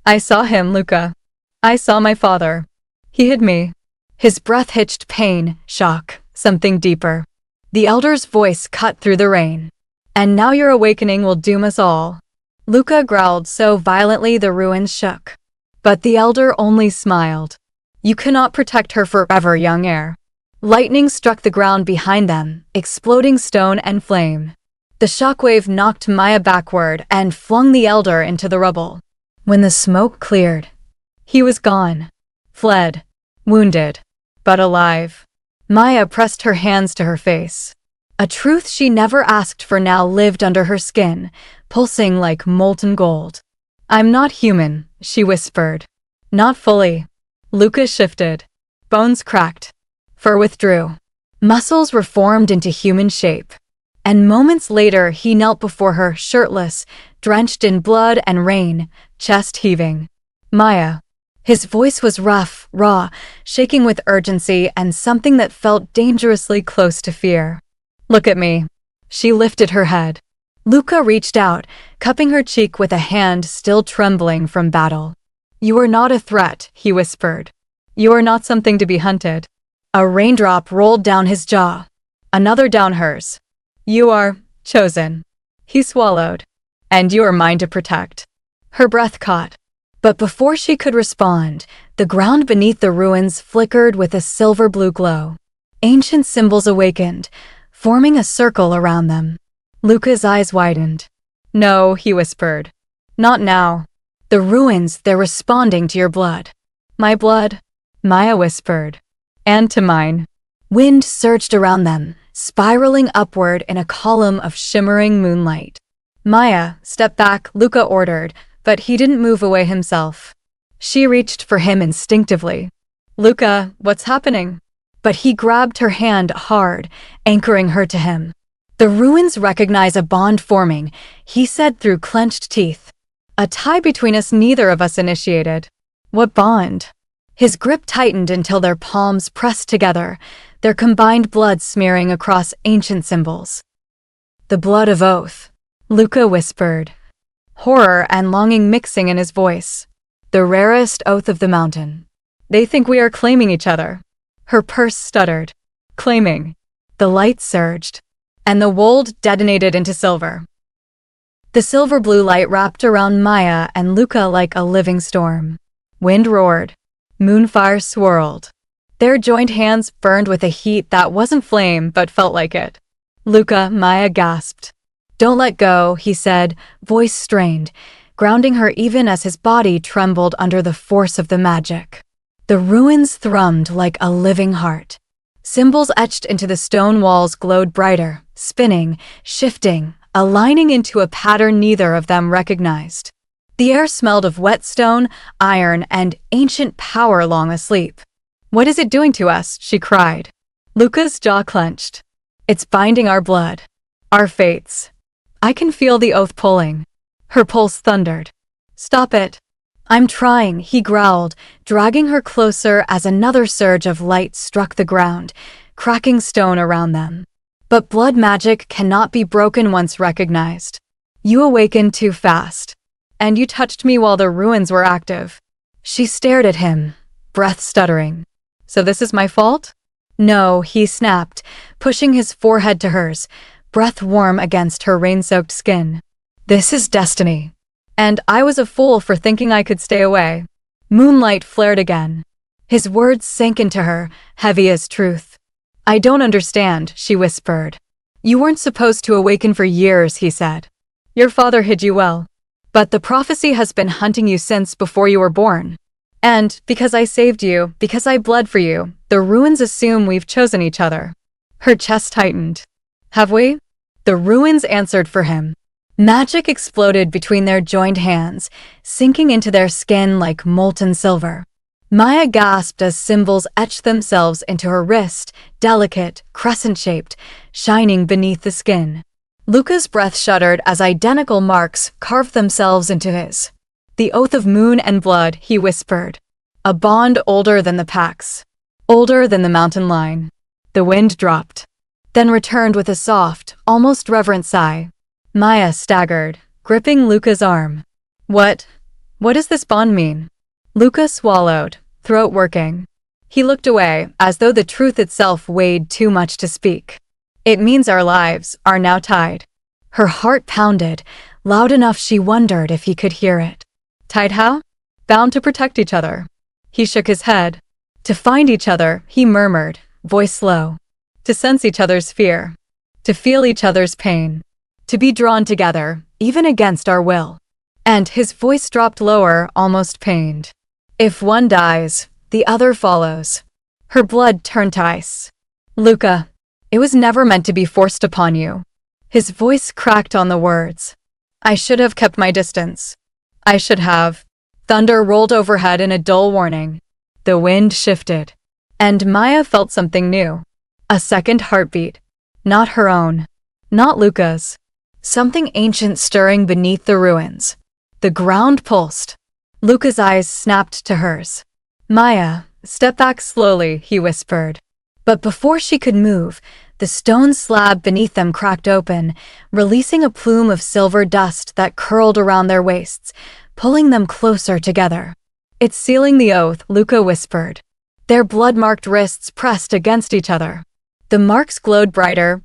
I saw him, Luca. I saw my father. He hid me. His breath hitched pain, shock, something deeper. The elder's voice cut through the rain. And now your awakening will doom us all. Luca growled so violently the ruins shook. But the elder only smiled. You cannot protect her forever, young heir. Lightning struck the ground behind them, exploding stone and flame. The shockwave knocked Maya backward and flung the elder into the rubble. When the smoke cleared, he was gone. Fled. Wounded. But alive. Maya pressed her hands to her face. A truth she never asked for now lived under her skin, pulsing like molten gold. I'm not human, she whispered. Not fully. Luca shifted. Bones cracked. Fur withdrew. Muscles reformed into human shape. And moments later he knelt before her, shirtless, drenched in blood and rain, chest heaving. Maya. His voice was rough, raw, shaking with urgency and something that felt dangerously close to fear. Look at me. She lifted her head. Luca reached out, cupping her cheek with a hand still trembling from battle. You are not a threat, he whispered. You are not something to be hunted. A raindrop rolled down his jaw. Another down hers. You are chosen. He swallowed. And you are mine to protect. Her breath caught. But before she could respond, the ground beneath the ruins flickered with a silver-blue glow. Ancient symbols awakened, forming a circle around them. Luca's eyes widened. No, he whispered. Not now. The ruins, they're responding to your blood. My blood? Maya whispered. And to mine. Wind surged around them, spiraling upward in a column of shimmering moonlight. Maya, step back, Luca ordered, but he didn't move away himself. She reached for him instinctively. Luca, what's happening? But he grabbed her hand hard, anchoring her to him. The ruins recognize a bond forming, he said through clenched teeth. A tie between us neither of us initiated. What bond? His grip tightened until their palms pressed together, their combined blood smearing across ancient symbols. The blood of oath, Luca whispered. Horror and longing mixing in his voice. The rarest oath of the mountain. They think we are claiming each other. Her purse stuttered. Claiming. The light surged. And the wold detonated into silver. The silver-blue light wrapped around Maya and Luca like a living storm. Wind roared. Moonfire swirled. Their joined hands burned with a heat that wasn't flame but felt like it. Luca, Maya gasped. Don't let go, he said, voice strained, grounding her even as his body trembled under the force of the magic. The ruins thrummed like a living heart. Symbols etched into the stone walls glowed brighter, spinning, shifting, aligning into a pattern neither of them recognized. The air smelled of wet stone, iron, and ancient power long asleep. What is it doing to us? She cried. Luca's jaw clenched. It's binding our blood. Our fates. I can feel the oath pulling. Her pulse thundered. Stop it. I'm trying, he growled, dragging her closer as another surge of light struck the ground, cracking stone around them. But blood magic cannot be broken once recognized. You awakened too fast. And you touched me while the ruins were active. She stared at him, breath stuttering. So this is my fault? No, he snapped, pushing his forehead to hers, breath warm against her rain-soaked skin. This is destiny. And I was a fool for thinking I could stay away. Moonlight flared again. His words sank into her, heavy as truth. I don't understand, she whispered. You weren't supposed to awaken for years, he said. Your father hid you well. But the prophecy has been hunting you since before you were born. And because I saved you, because I bled for you, the ruins assume we've chosen each other. Her chest tightened. Have we? The ruins answered for him. Magic exploded between their joined hands, sinking into their skin like molten silver. Maya gasped as symbols etched themselves into her wrist, delicate, crescent-shaped, shining beneath the skin. Luca's breath shuddered as identical marks carved themselves into his. "The oath of moon and blood," he whispered. "A bond older than the packs. Older than the mountain line." The wind dropped, then returned with a soft, almost reverent sigh. Maya staggered, gripping Luca's arm. What does this bond mean?" Luca swallowed, throat working. He looked away, as though the truth itself weighed too much to speak. "It means our lives are now tied." Her heart pounded, loud enough she wondered if he could hear it. Tied how? Bound to protect each other. He shook his head. To find each other, he murmured, voice low. To sense each other's fear. To feel each other's pain. To be drawn together, even against our will. And his voice dropped lower, almost pained. "If one dies, the other follows." Her blood turned to ice. "Luca, it was never meant to be forced upon you." His voice cracked on the words. "I should have kept my distance. I should have." Thunder rolled overhead in a dull warning. The wind shifted. And Maya felt something new. A second heartbeat. Not her own. Not Luca's. Something ancient stirring beneath the ruins. The ground pulsed. Luca's eyes snapped to hers. "Maya, step back slowly," he whispered. But before she could move, the stone slab beneath them cracked open, releasing a plume of silver dust that curled around their waists, pulling them closer together. "It's sealing the oath," Luca whispered. Their blood-marked wrists pressed against each other. The marks glowed brighter,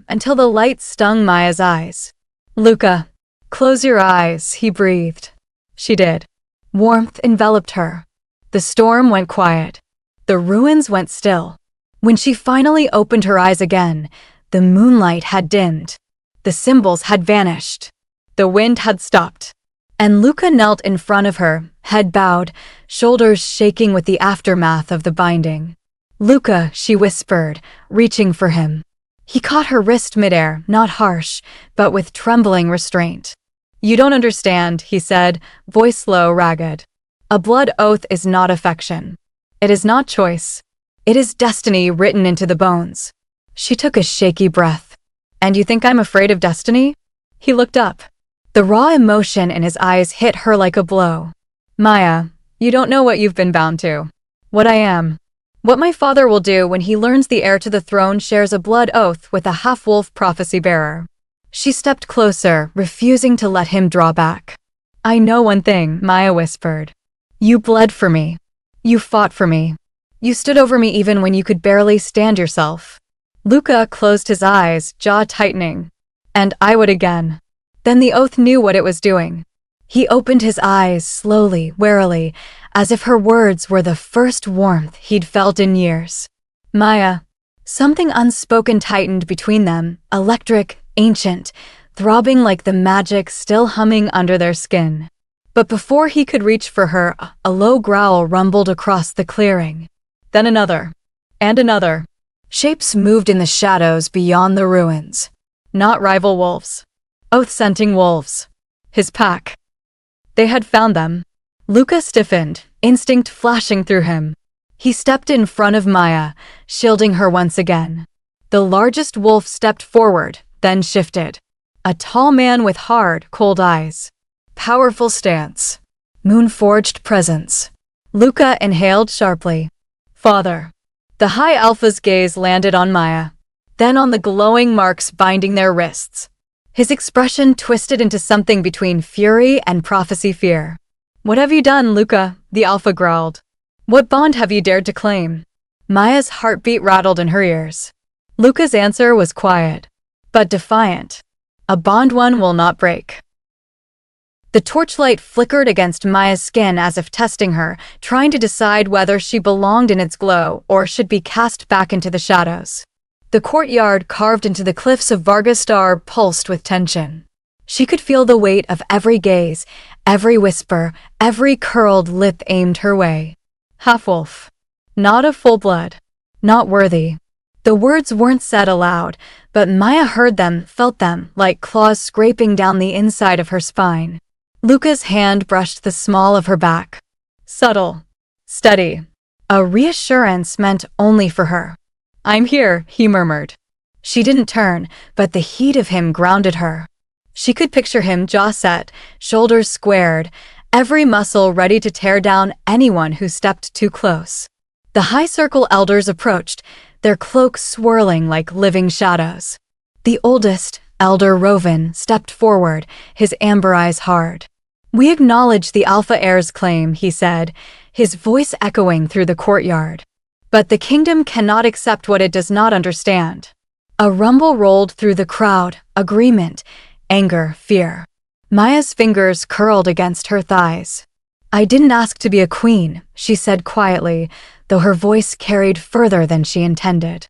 until the light stung Maya's eyes. "Luca, close your eyes," he breathed. She did. Warmth enveloped her. The storm went quiet. The ruins went still. When she finally opened her eyes again, the moonlight had dimmed. The symbols had vanished. The wind had stopped. And Luca knelt in front of her, head bowed, shoulders shaking with the aftermath of the binding. "Luca," she whispered, reaching for him. He caught her wrist midair, not harsh, but with trembling restraint. "You don't understand," he said, voice low, ragged. "A blood oath is not affection. It is not choice. It is destiny written into the bones." She took a shaky breath. "And you think I'm afraid of destiny?" He looked up. The raw emotion in his eyes hit her like a blow. "Maya, you don't know what you've been bound to. What I am. What my father will do when he learns the heir to the throne shares a blood oath with a half-wolf prophecy bearer." She stepped closer, refusing to let him draw back. "I know one thing," Maya whispered. "You bled for me. You fought for me. You stood over me even when you could barely stand yourself." Luca closed his eyes, jaw tightening. "And I would again." Then the oath knew what it was doing. He opened his eyes slowly, warily, as if her words were the first warmth he'd felt in years. "Maya." Something unspoken tightened between them, electric, ancient, throbbing like the magic still humming under their skin. But before he could reach for her, a low growl rumbled across the clearing. Then another. And another. Shapes moved in the shadows beyond the ruins. Not rival wolves. Oath-scenting wolves. His pack. They had found them. Luca stiffened, instinct flashing through him. He stepped in front of Maya, shielding her once again. The largest wolf stepped forward, then shifted. A tall man with hard, cold eyes. Powerful stance. Moon-forged presence. Luca inhaled sharply. "Father." The High Alpha's gaze landed on Maya, then on the glowing marks binding their wrists. His expression twisted into something between fury and prophecy fear. "What have you done, Luca?" the Alpha growled. "What bond have you dared to claim?" Maya's heartbeat rattled in her ears. Luca's answer was quiet, but defiant. "A bond one will not break." The torchlight flickered against Maya's skin as if testing her, trying to decide whether she belonged in its glow or should be cast back into the shadows. The courtyard carved into the cliffs of Vargastar pulsed with tension. She could feel the weight of every gaze, every whisper, every curled lip aimed her way. Half-wolf. Not of full blood. Not worthy. The words weren't said aloud, but Maya heard them, felt them, like claws scraping down the inside of her spine. Luca's hand brushed the small of her back. Subtle. steady. A reassurance meant only for her. I'm here, he murmured. She didn't turn, but the heat of him grounded her. She could picture him jaw set, shoulders squared, every muscle ready to tear down anyone who stepped too close. The high circle elders approached, their cloaks swirling like living shadows. The oldest, Elder Rovan, stepped forward, his amber eyes hard. We acknowledge the Alpha Heir's claim, he said, his voice echoing through the courtyard. But the kingdom cannot accept what it does not understand. A rumble rolled through the crowd, agreement, anger, fear. Maya's fingers curled against her thighs. I didn't ask to be a queen, she said quietly, though her voice carried further than she intended.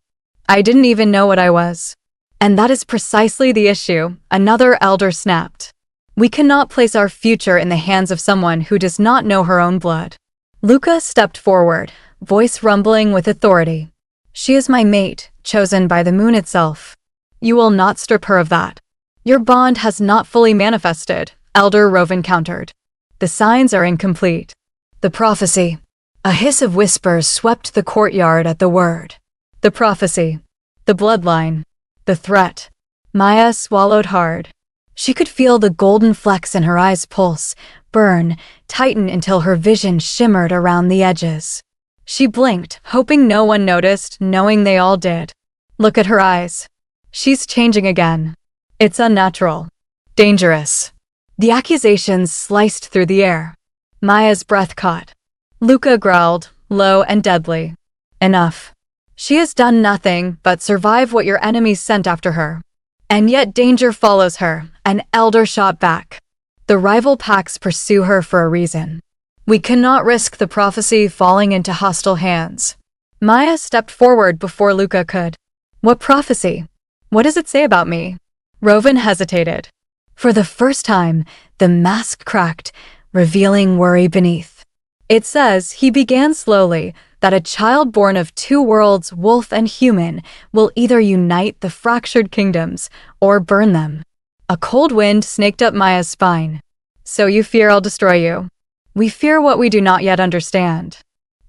I didn't even know what I was. And that is precisely the issue, another elder snapped. We cannot place our future in the hands of someone who does not know her own blood. Luca stepped forward, voice rumbling with authority. She is my mate, chosen by the moon itself. You will not strip her of that. Your bond has not fully manifested, Elder Rovan countered. The signs are incomplete. The prophecy. A hiss of whispers swept the courtyard at the word. The prophecy. The bloodline. The threat. Maya swallowed hard. She could feel the golden flecks in her eyes pulse, burn, tighten until her vision shimmered around the edges. She blinked, hoping no one noticed, knowing they all did. Look at her eyes. She's changing again. It's unnatural. Dangerous. The accusations sliced through the air. Maya's breath caught. Luca growled, low and deadly. Enough. She has done nothing but survive what your enemies sent after her. And yet danger follows her, an elder shot back. The rival packs pursue her for a reason. We cannot risk the prophecy falling into hostile hands. Maya stepped forward before Luca could. What prophecy? What does it say about me? Rovan hesitated. For the first time, the mask cracked, revealing worry beneath. It says, he began slowly, that a child born of two worlds, wolf and human, will either unite the fractured kingdoms or burn them. A cold wind snaked up Maya's spine. So you fear I'll destroy you? We fear what we do not yet understand.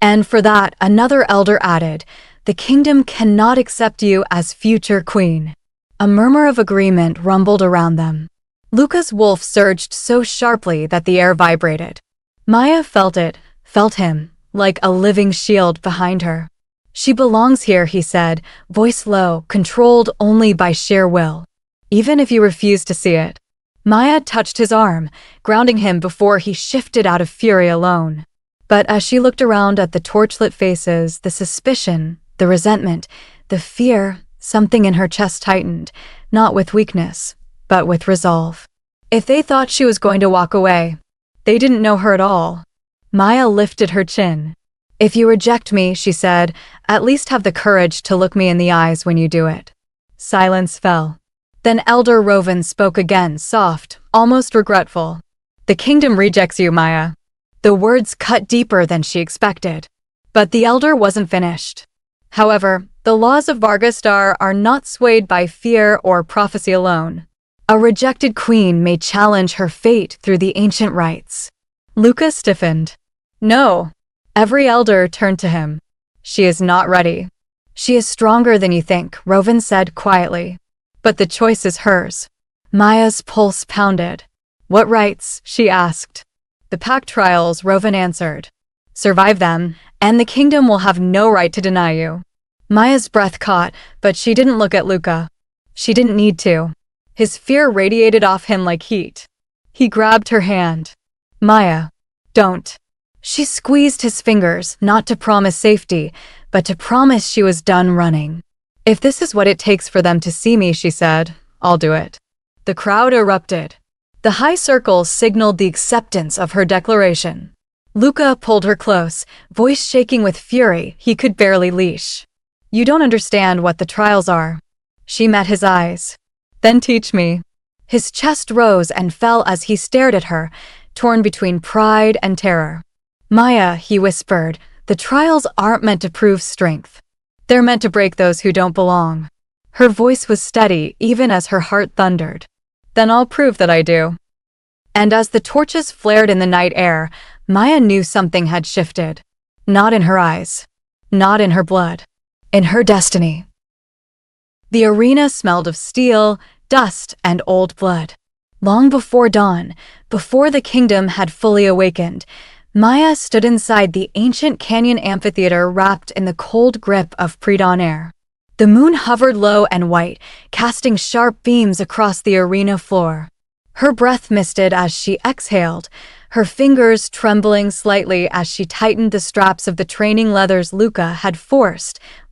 And for that, another elder added, the kingdom cannot accept you as future queen. A murmur of agreement rumbled around them. Luca's wolf surged so sharply that the air vibrated. Maya felt it, felt him, like a living shield behind her. She belongs here, he said, voice low, controlled only by sheer will. Even if you refuse to see it. Maya touched his arm, grounding him before he shifted out of fury alone. But as she looked around at the torchlit faces, the suspicion, the resentment, the fear, something in her chest tightened, not with weakness, but with resolve. If they thought she was going to walk away, they didn't know her at all. Maya lifted her chin. If you reject me, she said, at least have the courage to look me in the eyes when you do it. Silence fell. Then Elder Rovan spoke again, soft, almost regretful. The kingdom rejects you, Maya. The words cut deeper than she expected. But the elder wasn't finished. However, the laws of Vargastar are not swayed by fear or prophecy alone. A rejected queen may challenge her fate through the ancient rites. Luca stiffened. No. Every elder turned to him. She is not ready. She is stronger than you think, Rovan said quietly. But the choice is hers. Maya's pulse pounded. What rights? She asked. The pack trials, Rovan answered. Survive them, and the kingdom will have no right to deny you. Maya's breath caught, but she didn't look at Luca. She didn't need to. His fear radiated off him like heat. He grabbed her hand. Maya, don't. She squeezed his fingers, not to promise safety, but to promise she was done running. If this is what it takes for them to see me, she said, I'll do it. The crowd erupted. The high circle signaled the acceptance of her declaration. Luca pulled her close, voice shaking with fury he could barely leash. You don't understand what the trials are. She met his eyes. Then teach me. His chest rose and fell as he stared at her, torn between pride and terror. Maya, he whispered, the trials aren't meant to prove strength. They're meant to break those who don't belong. Her voice was steady, even as her heart thundered. Then I'll prove that I do. And as the torches flared in the night air, Maya knew something had shifted. Not in her eyes. Not in her blood. In her destiny. The arena smelled of steel, dust, and old blood. Long before dawn, before the kingdom had fully awakened, Maya stood inside the ancient canyon amphitheater wrapped in the cold grip of pre-dawn air. The moon hovered low and white, casting sharp beams across the arena floor. Her breath misted as she exhaled, her fingers trembling slightly as she tightened the straps of the training leathers Luca had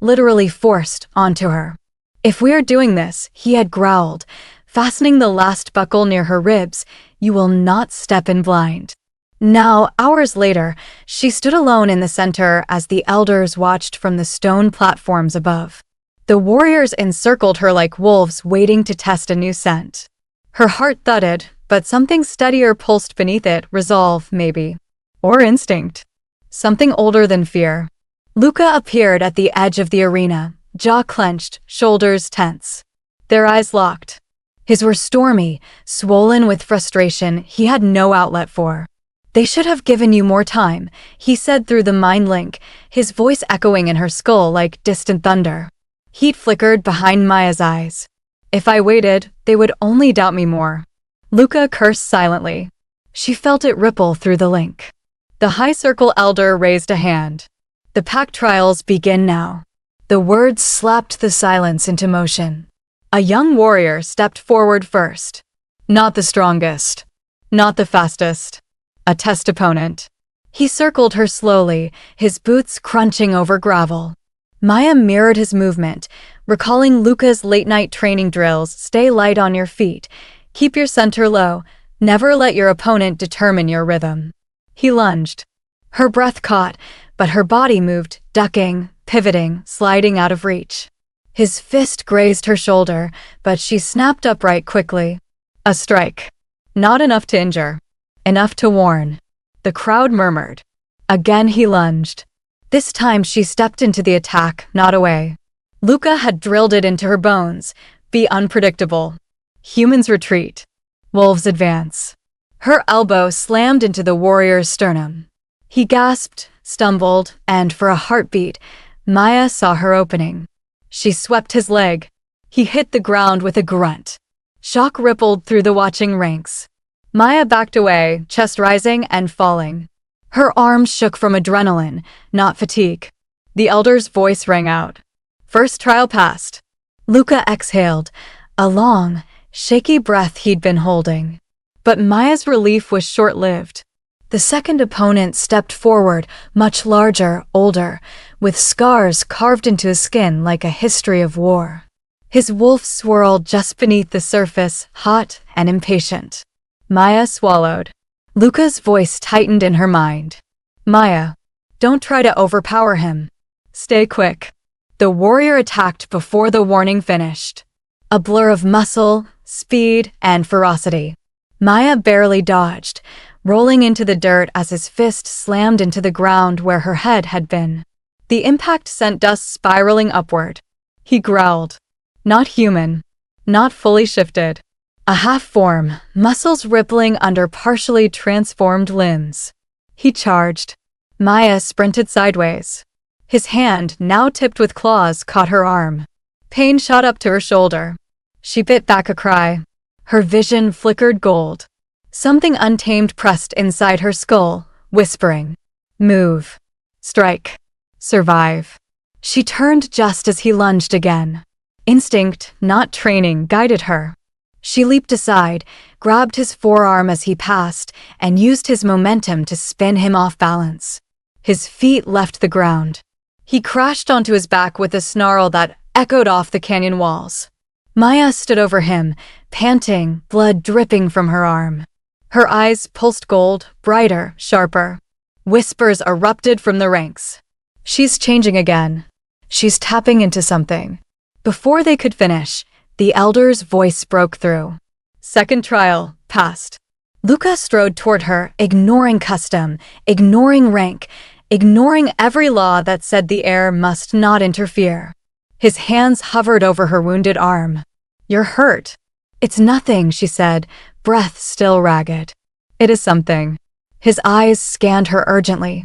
literally forced, onto her. "If we are doing this," he had growled, fastening the last buckle near her ribs, "you will not step in blind." Now, hours later, she stood alone in the center as the elders watched from the stone platforms above. The warriors encircled her like wolves waiting to test a new scent. Her heart thudded, but something steadier pulsed beneath it, resolve, maybe. Or instinct. Something older than fear. Luca appeared at the edge of the arena, jaw clenched, shoulders tense. Their eyes locked. His were stormy, swollen with frustration he had no outlet for. "They should have given you more time," he said through the mind link, his voice echoing in her skull like distant thunder. Heat flickered behind Maya's eyes. "If I waited, they would only doubt me more." Luca cursed silently. She felt it ripple through the link. The High Circle elder raised a hand. "The pack trials begin now." The words slapped the silence into motion. A young warrior stepped forward first. Not the strongest. Not the fastest. A test opponent. He circled her slowly, his boots crunching over gravel. Maya mirrored his movement, recalling Luca's late-night training drills: stay light on your feet, keep your center low, never let your opponent determine your rhythm. He lunged. Her breath caught, but her body moved, ducking, pivoting, sliding out of reach. His fist grazed her shoulder, but she snapped upright quickly. A strike. Not enough to injure. Enough to warn. The crowd murmured. Again he lunged. This time she stepped into the attack, not away. Luca had drilled it into her bones. Be unpredictable. Humans retreat. Wolves advance. Her elbow slammed into the warrior's sternum. He gasped, stumbled, and for a heartbeat, Maya saw her opening. She swept his leg. He hit the ground with a grunt. Shock rippled through the watching ranks. Maya backed away, chest rising and falling. Her arms shook from adrenaline, not fatigue. The elder's voice rang out. First trial passed. Luca exhaled, a long, shaky breath he'd been holding. But Maya's relief was short-lived. The second opponent stepped forward, much larger, older, with scars carved into his skin like a history of war. His wolf swirled just beneath the surface, hot and impatient. Maya swallowed. Luca's voice tightened in her mind. Maya, don't try to overpower him. Stay quick. The warrior attacked before the warning finished. A blur of muscle, speed, and ferocity. Maya barely dodged, rolling into the dirt as his fist slammed into the ground where her head had been. The impact sent dust spiraling upward. He growled. Not human. Not fully shifted. A half-form, muscles rippling under partially transformed limbs. He charged. Maya sprinted sideways. His hand, now tipped with claws, caught her arm. Pain shot up to her shoulder. She bit back a cry. Her vision flickered gold. Something untamed pressed inside her skull, whispering. Move. Strike. Survive. She turned just as he lunged again. Instinct, not training, guided her. She leaped aside, grabbed his forearm as he passed, and used his momentum to spin him off balance. His feet left the ground. He crashed onto his back with a snarl that echoed off the canyon walls. Maya stood over him, panting, blood dripping from her arm. Her eyes pulsed gold, brighter, sharper. Whispers erupted from the ranks. She's changing again. She's tapping into something. Before they could finish, the elder's voice broke through. Second trial, passed. Luca strode toward her, ignoring custom, ignoring rank, ignoring every law that said the heir must not interfere. His hands hovered over her wounded arm. You're hurt. It's nothing, she said, breath still ragged. It is something. His eyes scanned her urgently.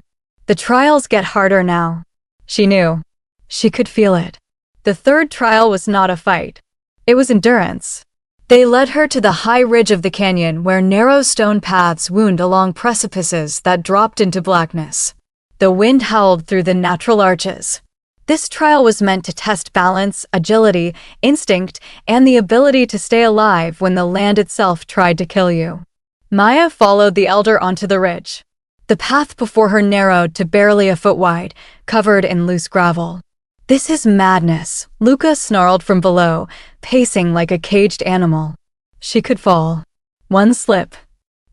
The trials get harder now. She knew. She could feel it. The third trial was not a fight. It was endurance. They led her to the high ridge of the canyon where narrow stone paths wound along precipices that dropped into blackness. The wind howled through the natural arches. This trial was meant to test balance, agility, instinct, and the ability to stay alive when the land itself tried to kill you. Maya followed the elder onto the ridge. The path before her narrowed to barely a foot wide, covered in loose gravel. "This is madness," Luca snarled from below, pacing like a caged animal. She could fall. One slip.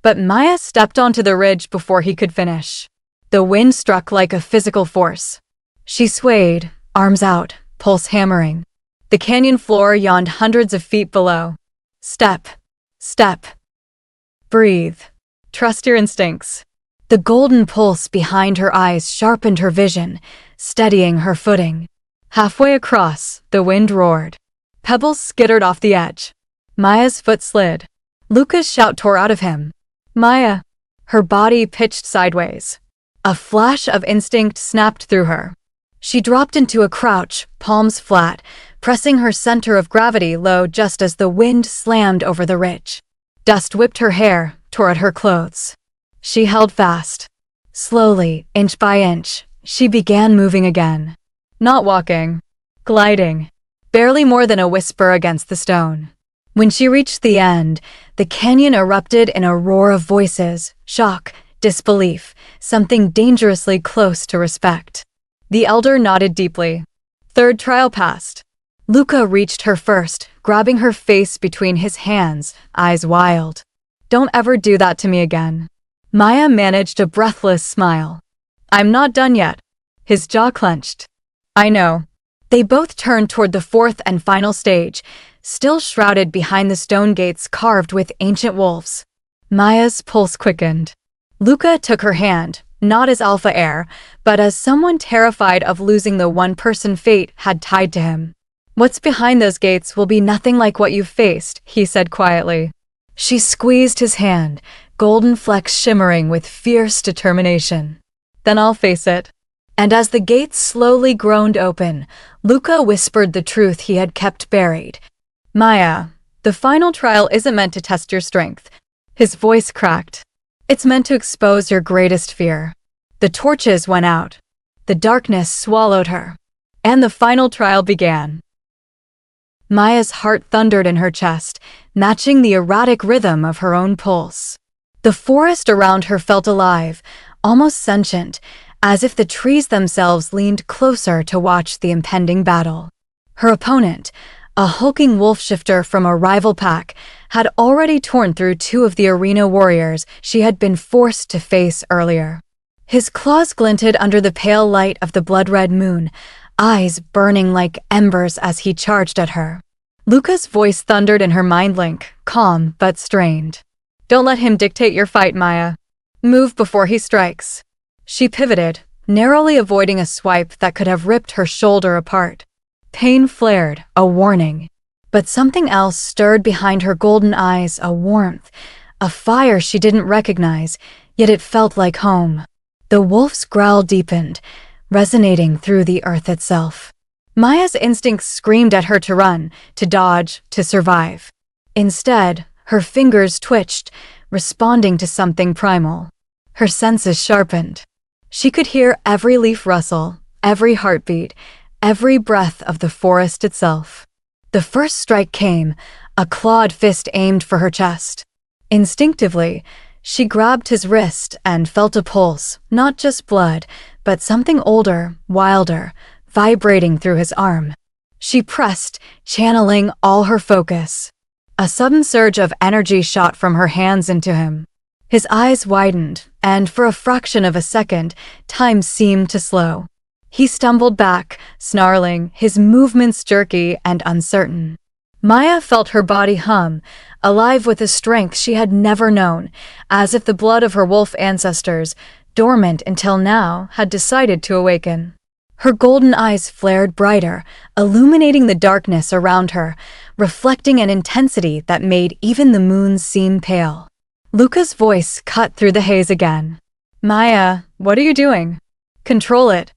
But Maya stepped onto the ridge before he could finish. The wind struck like a physical force. She swayed, arms out, pulse hammering. The canyon floor yawned hundreds of feet below. Step. Step. Breathe. Trust your instincts. The golden pulse behind her eyes sharpened her vision, steadying her footing. Halfway across, the wind roared. Pebbles skittered off the edge. Maya's foot slid. Luca's shout tore out of him. "Maya!" Her body pitched sideways. A flash of instinct snapped through her. She dropped into a crouch, palms flat, pressing her center of gravity low just as the wind slammed over the ridge. Dust whipped her hair, tore at her clothes. She held fast. Slowly, inch by inch, she began moving again. Not walking. Gliding. Barely more than a whisper against the stone. When she reached the end, the canyon erupted in a roar of voices, shock, disbelief, something dangerously close to respect. The elder nodded deeply. Third trial passed. Luca reached her first, grabbing her face between his hands, eyes wild. "Don't ever do that to me again." Maya managed a breathless smile. "I'm not done yet." His jaw clenched. "I know." They both turned toward the fourth and final stage, still shrouded behind the stone gates carved with ancient wolves. Maya's pulse quickened. Luca took her hand, not as alpha heir, but as someone terrified of losing the one person fate had tied to him. "What's behind those gates will be nothing like what you've faced," he said quietly. She squeezed his hand, golden flecks shimmering with fierce determination. "Then I'll face it." And as the gates slowly groaned open, Luca whispered the truth he had kept buried. "Maya, the final trial isn't meant to test your strength." His voice cracked. "It's meant to expose your greatest fear." The torches went out. The darkness swallowed her. And the final trial began. Maya's heart thundered in her chest, matching the erratic rhythm of her own pulse. The forest around her felt alive, almost sentient, as if the trees themselves leaned closer to watch the impending battle. Her opponent, a hulking wolf shifter from a rival pack, had already torn through two of the arena warriors she had been forced to face earlier. His claws glinted under the pale light of the blood-red moon, eyes burning like embers as he charged at her. Luca's voice thundered in her mind link, calm but strained. "Don't let him dictate your fight, Maya. Move before he strikes." She pivoted, narrowly avoiding a swipe that could have ripped her shoulder apart. Pain flared, a warning. But something else stirred behind her golden eyes, a warmth, a fire she didn't recognize, yet it felt like home. The wolf's growl deepened, resonating through the earth itself. Maya's instincts screamed at her to run, to dodge, to survive. Instead, her fingers twitched, responding to something primal. Her senses sharpened. She could hear every leaf rustle, every heartbeat, every breath of the forest itself. The first strike came, a clawed fist aimed for her chest. Instinctively, she grabbed his wrist and felt a pulse, not just blood, but something older, wilder, vibrating through his arm. She pressed, channeling all her focus. A sudden surge of energy shot from her hands into him. His eyes widened, and for a fraction of a second, time seemed to slow. He stumbled back, snarling, his movements jerky and uncertain. Maya felt her body hum, alive with a strength she had never known, as if the blood of her wolf ancestors, dormant until now, had decided to awaken. Her golden eyes flared brighter, illuminating the darkness around her, reflecting an intensity that made even the moon seem pale. Luca's voice cut through the haze again. "Maya, what are you doing?" Control it.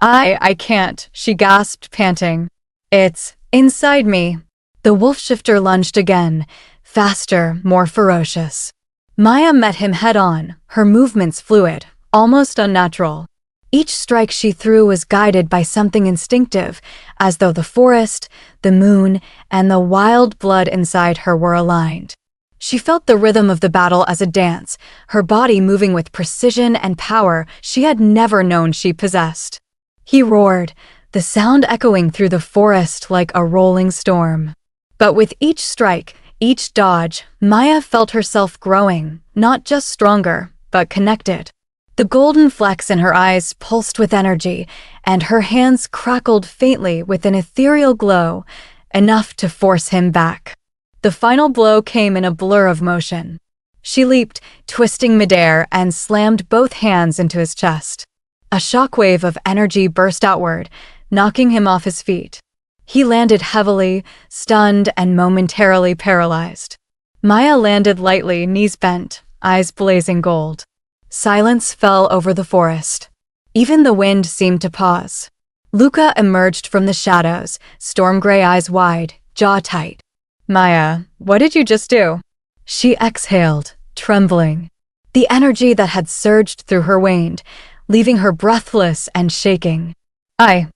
I can't, she gasped, panting. It's inside me. The wolf shifter lunged again, faster, more ferocious. Maya met him head-on, her movements fluid, almost unnatural. Each strike she threw was guided by something instinctive, as though the forest, the moon, and the wild blood inside her were aligned. She felt the rhythm of the battle as a dance, her body moving with precision and power she had never known she possessed. He roared, the sound echoing through the forest like a rolling storm. But with each strike, each dodge, Maya felt herself growing, not just stronger, but connected. The golden flecks in her eyes pulsed with energy, and her hands crackled faintly with an ethereal glow, enough to force him back. The final blow came in a blur of motion. She leaped, twisting midair, and slammed both hands into his chest. A shockwave of energy burst outward, knocking him off his feet. He landed heavily, stunned and momentarily paralyzed. Maya landed lightly, knees bent, eyes blazing gold. Silence fell over the forest. Even the wind seemed to pause. Luca emerged from the shadows, storm-gray eyes wide, jaw tight. Maya, what did you just do? She exhaled, trembling. The energy that had surged through her waned, leaving her breathless and shaking. I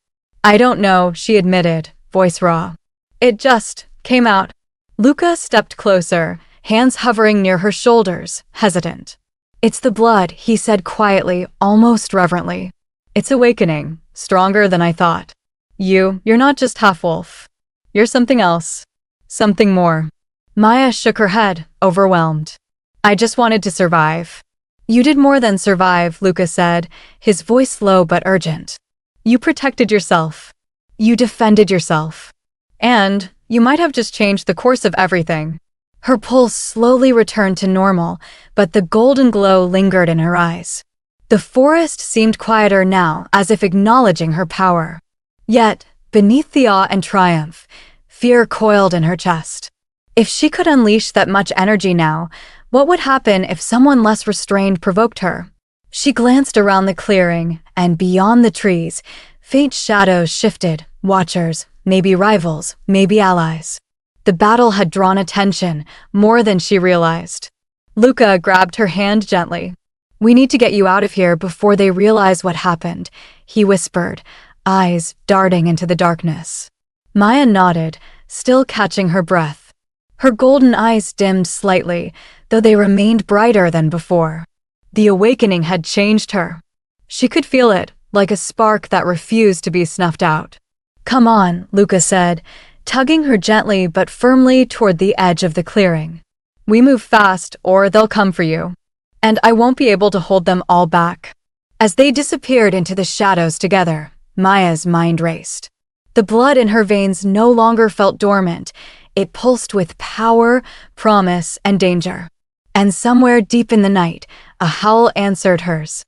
don't know, she admitted, voice raw. It just came out. Luca stepped closer, hands hovering near her shoulders, hesitant. It's the blood, he said quietly, almost reverently. It's awakening, stronger than I thought. You're not just half-wolf. You're something else. Something more. Maya shook her head, overwhelmed. I just wanted to survive. You did more than survive, Luca said, his voice low but urgent. You protected yourself. You defended yourself. And you might have just changed the course of everything. Her pulse slowly returned to normal, but the golden glow lingered in her eyes. The forest seemed quieter now, as if acknowledging her power. Yet, beneath the awe and triumph, fear coiled in her chest. If she could unleash that much energy now, what would happen if someone less restrained provoked her? She glanced around the clearing, and beyond the trees, faint shadows shifted, watchers, maybe rivals, maybe allies. The battle had drawn attention, more than she realized. Luca grabbed her hand gently. We need to get you out of here before they realize what happened, he whispered, eyes darting into the darkness. Maya nodded, still catching her breath. Her golden eyes dimmed slightly, though they remained brighter than before. The awakening had changed her. She could feel it, like a spark that refused to be snuffed out. Come on, Luca said, tugging her gently but firmly toward the edge of the clearing. We move fast, or they'll come for you. And I won't be able to hold them all back. As they disappeared into the shadows together, Maya's mind raced. The blood in her veins no longer felt dormant. It pulsed with power, promise, and danger. And somewhere deep in the night, a howl answered hers.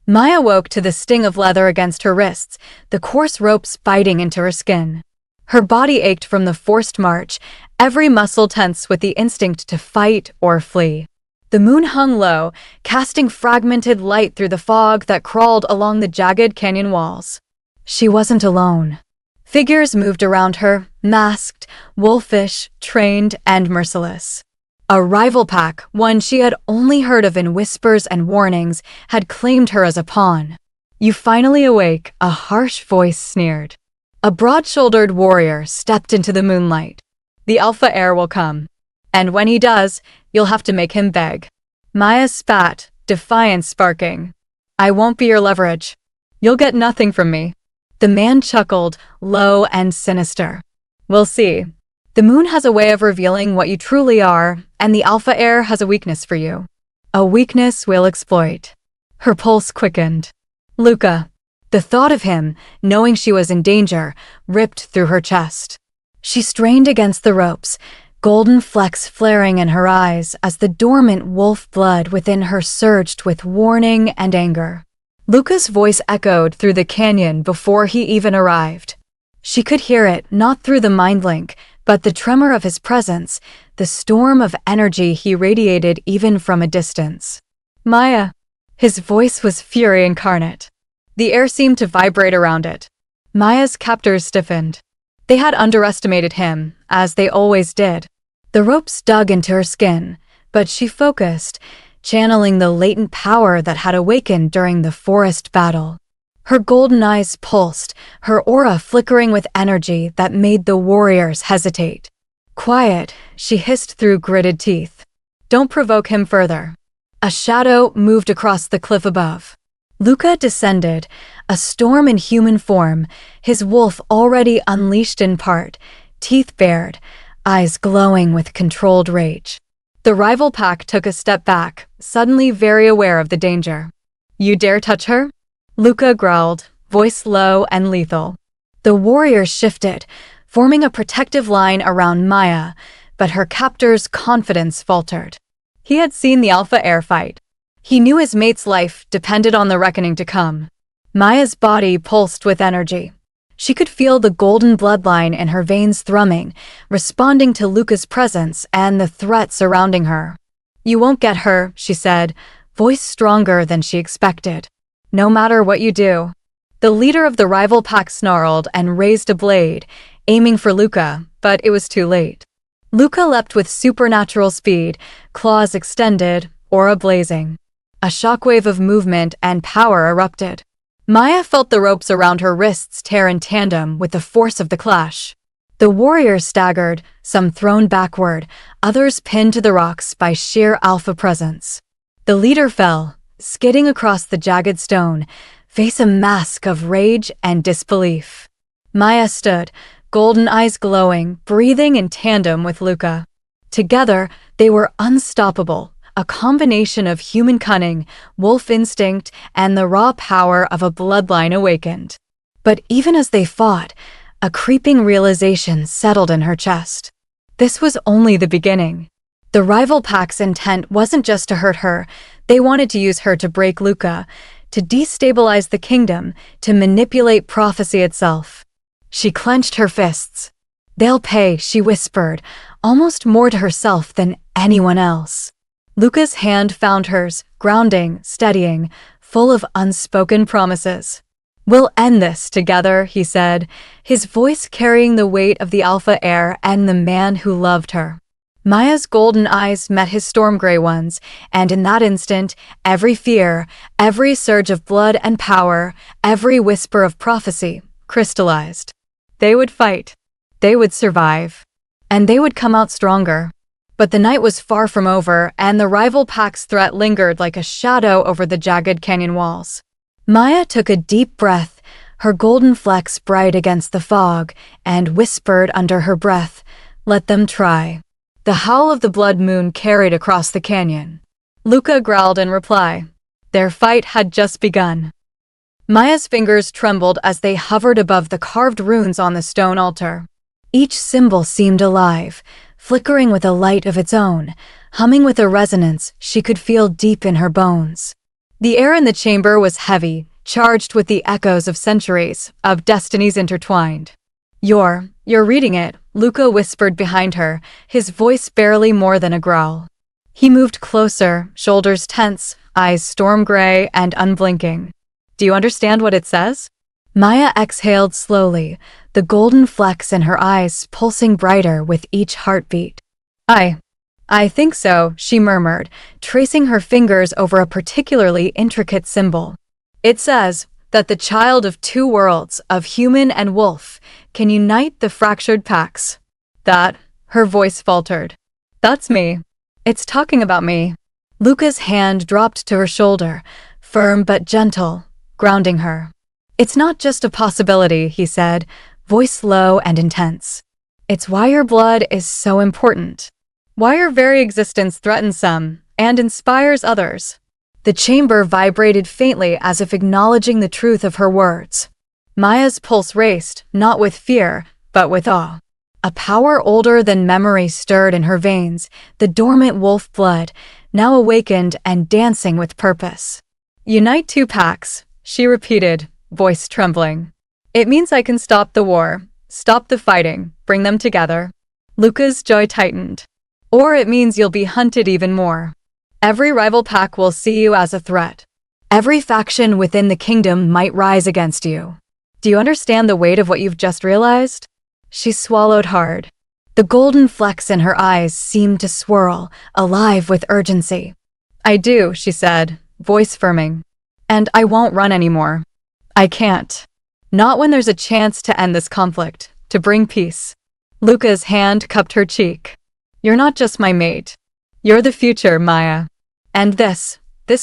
Maya woke to the sting of leather against her wrists, the coarse ropes biting into her skin. Her body ached from the forced march, every muscle tense with the instinct to fight or flee. The moon hung low, casting fragmented light through the fog that crawled along the jagged canyon walls. She wasn't alone. Figures moved around her, masked, wolfish, trained, and merciless. A rival pack, one she had only heard of in whispers and warnings, had claimed her as a pawn. You finally awake, a harsh voice sneered. A broad-shouldered warrior stepped into the moonlight. The alpha heir will come. And when he does, you'll have to make him beg. Maya spat, defiance sparking. I won't be your leverage. You'll get nothing from me. The man chuckled, low and sinister. We'll see. The moon has a way of revealing what you truly are, and the alpha heir has a weakness for you. A weakness we'll exploit. Her pulse quickened. Luca. The thought of him, knowing she was in danger, ripped through her chest. She strained against the ropes, golden flecks flaring in her eyes as the dormant wolf blood within her surged with warning and anger. Luca's voice echoed through the canyon before he even arrived. She could hear it, not through the mind link, but the tremor of his presence, the storm of energy he radiated even from a distance. Maya. His voice was fury incarnate. The air seemed to vibrate around it. Maya's captors stiffened. They had underestimated him, as they always did. The ropes dug into her skin, but she focused, channeling the latent power that had awakened during the forest battle. Her golden eyes pulsed, her aura flickering with energy that made the warriors hesitate. "Quiet," she hissed through gritted teeth. "Don't provoke him further." A shadow moved across the cliff above. Luca descended, a storm in human form, his wolf already unleashed in part, teeth bared, eyes glowing with controlled rage. The rival pack took a step back, suddenly very aware of the danger. "You dare touch her?" Luca growled, voice low and lethal. The warriors shifted, forming a protective line around Maya, but her captor's confidence faltered. He had seen the alpha air fight. He knew his mate's life depended on the reckoning to come. Maya's body pulsed with energy. She could feel the golden bloodline in her veins thrumming, responding to Luca's presence and the threat surrounding her. "You won't get her," she said, voice stronger than she expected. "No matter what you do." The leader of the rival pack snarled and raised a blade, aiming for Luca, but it was too late. Luca leapt with supernatural speed, claws extended, aura blazing. A shockwave of movement and power erupted. Maya felt the ropes around her wrists tear in tandem with the force of the clash. The warriors staggered, some thrown backward, others pinned to the rocks by sheer alpha presence. The leader fell, skidding across the jagged stone, face a mask of rage and disbelief. Maya stood, golden eyes glowing, breathing in tandem with Luca. Together, they were unstoppable, a combination of human cunning, wolf instinct, and the raw power of a bloodline awakened. But even as they fought, a creeping realization settled in her chest. This was only the beginning. The rival pack's intent wasn't just to hurt her, they wanted to use her to break Luca, to destabilize the kingdom, to manipulate prophecy itself. She clenched her fists. "They'll pay," she whispered, almost more to herself than anyone else. Luca's hand found hers, grounding, steadying, full of unspoken promises. "We'll end this together," he said, his voice carrying the weight of the alpha air and the man who loved her. Maya's golden eyes met his storm gray ones, and in that instant, every fear, every surge of blood and power, every whisper of prophecy, crystallized. They would fight. They would survive. And they would come out stronger. But the night was far from over, and the rival pack's threat lingered like a shadow over the jagged canyon walls. Maya took a deep breath, her golden flecks bright against the fog, and whispered under her breath, "Let them try." The howl of the blood moon carried across the canyon. Luca growled in reply. Their fight had just begun. Maya's fingers trembled as they hovered above the carved runes on the stone altar. Each symbol seemed alive, flickering with a light of its own, humming with a resonance she could feel deep in her bones. The air in the chamber was heavy, charged with the echoes of centuries, of destinies intertwined. You're reading it," Luca whispered behind her, his voice barely more than a growl. He moved closer, shoulders tense, eyes storm gray and unblinking. "Do you understand what it says?" Maya exhaled slowly, the golden flecks in her eyes pulsing brighter with each heartbeat. I think so," she murmured, tracing her fingers over a particularly intricate symbol. "It says that the child of two worlds, of human and wolf, can unite the fractured packs." "That," her voice faltered. "That's me. It's talking about me." Luca's hand dropped to her shoulder, firm but gentle, grounding her. "It's not just a possibility," he said, voice low and intense. "It's why your blood is so important. Why your very existence threatens some, and inspires others." The chamber vibrated faintly as if acknowledging the truth of her words. Maya's pulse raced, not with fear, but with awe. A power older than memory stirred in her veins, the dormant wolf blood, now awakened and dancing with purpose. "Unite two packs," she repeated, voice trembling. "It means I can stop the war, stop the fighting, bring them together." Luca's joy tightened. "Or it means you'll be hunted even more. Every rival pack will see you as a threat. Every faction within the kingdom might rise against you. Do you understand the weight of what you've just realized? She swallowed hard. The golden flecks in her eyes seemed to swirl, alive with urgency. I do, she said, voice firming. And I won't run anymore. I can't. Not when there's a chance to end this conflict, to bring peace. Luca's hand cupped her cheek. You're not just my mate. You're the future, Maya. And this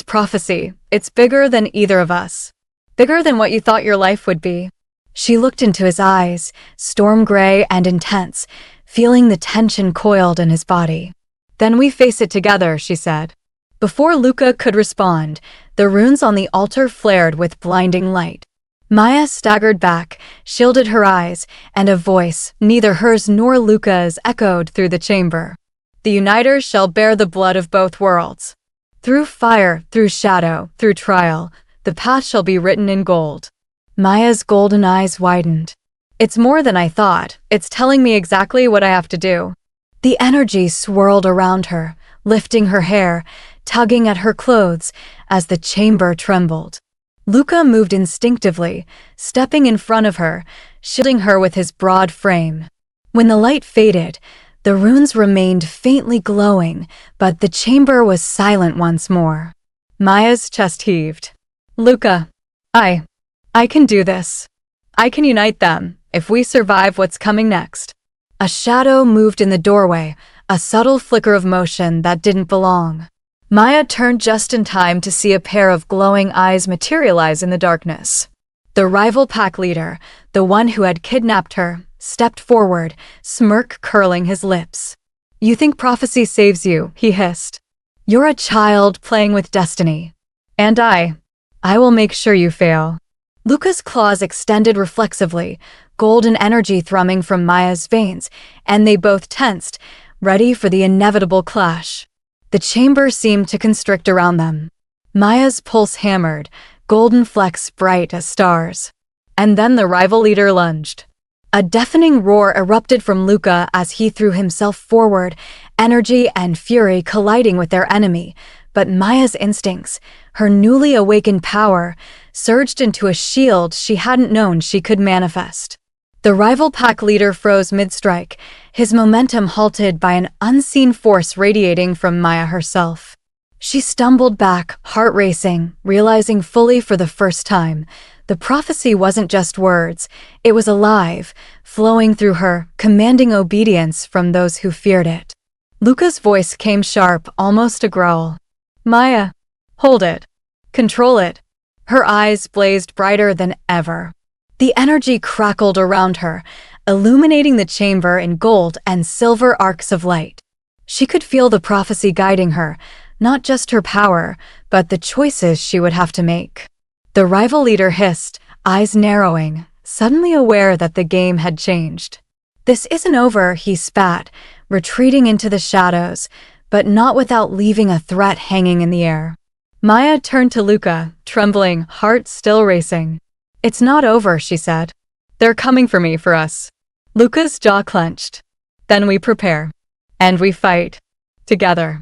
prophecy, it's bigger than either of us. Bigger than what you thought your life would be. She looked into his eyes, storm gray and intense, feeling the tension coiled in his body. Then we face it together, she said. Before Luca could respond, the runes on the altar flared with blinding light. Maya staggered back, shielded her eyes, and a voice, neither hers nor Luca's, echoed through the chamber. The uniters shall bear the blood of both worlds. Through fire, through shadow, through trial, the path shall be written in gold. Maya's golden eyes widened. It's more than I thought. It's telling me exactly what I have to do. The energy swirled around her, lifting her hair, tugging at her clothes as the chamber trembled. Luca moved instinctively, stepping in front of her, shielding her with his broad frame. When the light faded, the runes remained faintly glowing, but the chamber was silent once more. Maya's chest heaved. Luca, I can do this. I can unite them, if we survive what's coming next. A shadow moved in the doorway, a subtle flicker of motion that didn't belong. Maya turned just in time to see a pair of glowing eyes materialize in the darkness. The rival pack leader, the one who had kidnapped her, stepped forward, smirk curling his lips. You think prophecy saves you, he hissed. You're a child playing with destiny. And I will make sure you fail. Luca's claws extended reflexively, golden energy thrumming from Maya's veins, and they both tensed, ready for the inevitable clash. The chamber seemed to constrict around them. Maya's pulse hammered, golden flecks bright as stars. And then the rival leader lunged. A deafening roar erupted from Luca as he threw himself forward, energy and fury colliding with their enemy. But Maya's instincts, her newly awakened power, surged into a shield she hadn't known she could manifest. The rival pack leader froze mid-strike, his momentum halted by an unseen force radiating from Maya herself. She stumbled back, heart racing, realizing fully for the first time, the prophecy wasn't just words, it was alive, flowing through her, commanding obedience from those who feared it. Luca's voice came sharp, almost a growl. Maya, hold it. Control it. Her eyes blazed brighter than ever. The energy crackled around her, illuminating the chamber in gold and silver arcs of light. She could feel the prophecy guiding her, not just her power, but the choices she would have to make. The rival leader hissed, eyes narrowing, suddenly aware that the game had changed. This isn't over, he spat, retreating into the shadows, but not without leaving a threat hanging in the air. Maya turned to Luca, trembling, heart still racing. It's not over, she said. They're coming for me, for us. Luca's jaw clenched. Then we prepare. And we fight. Together.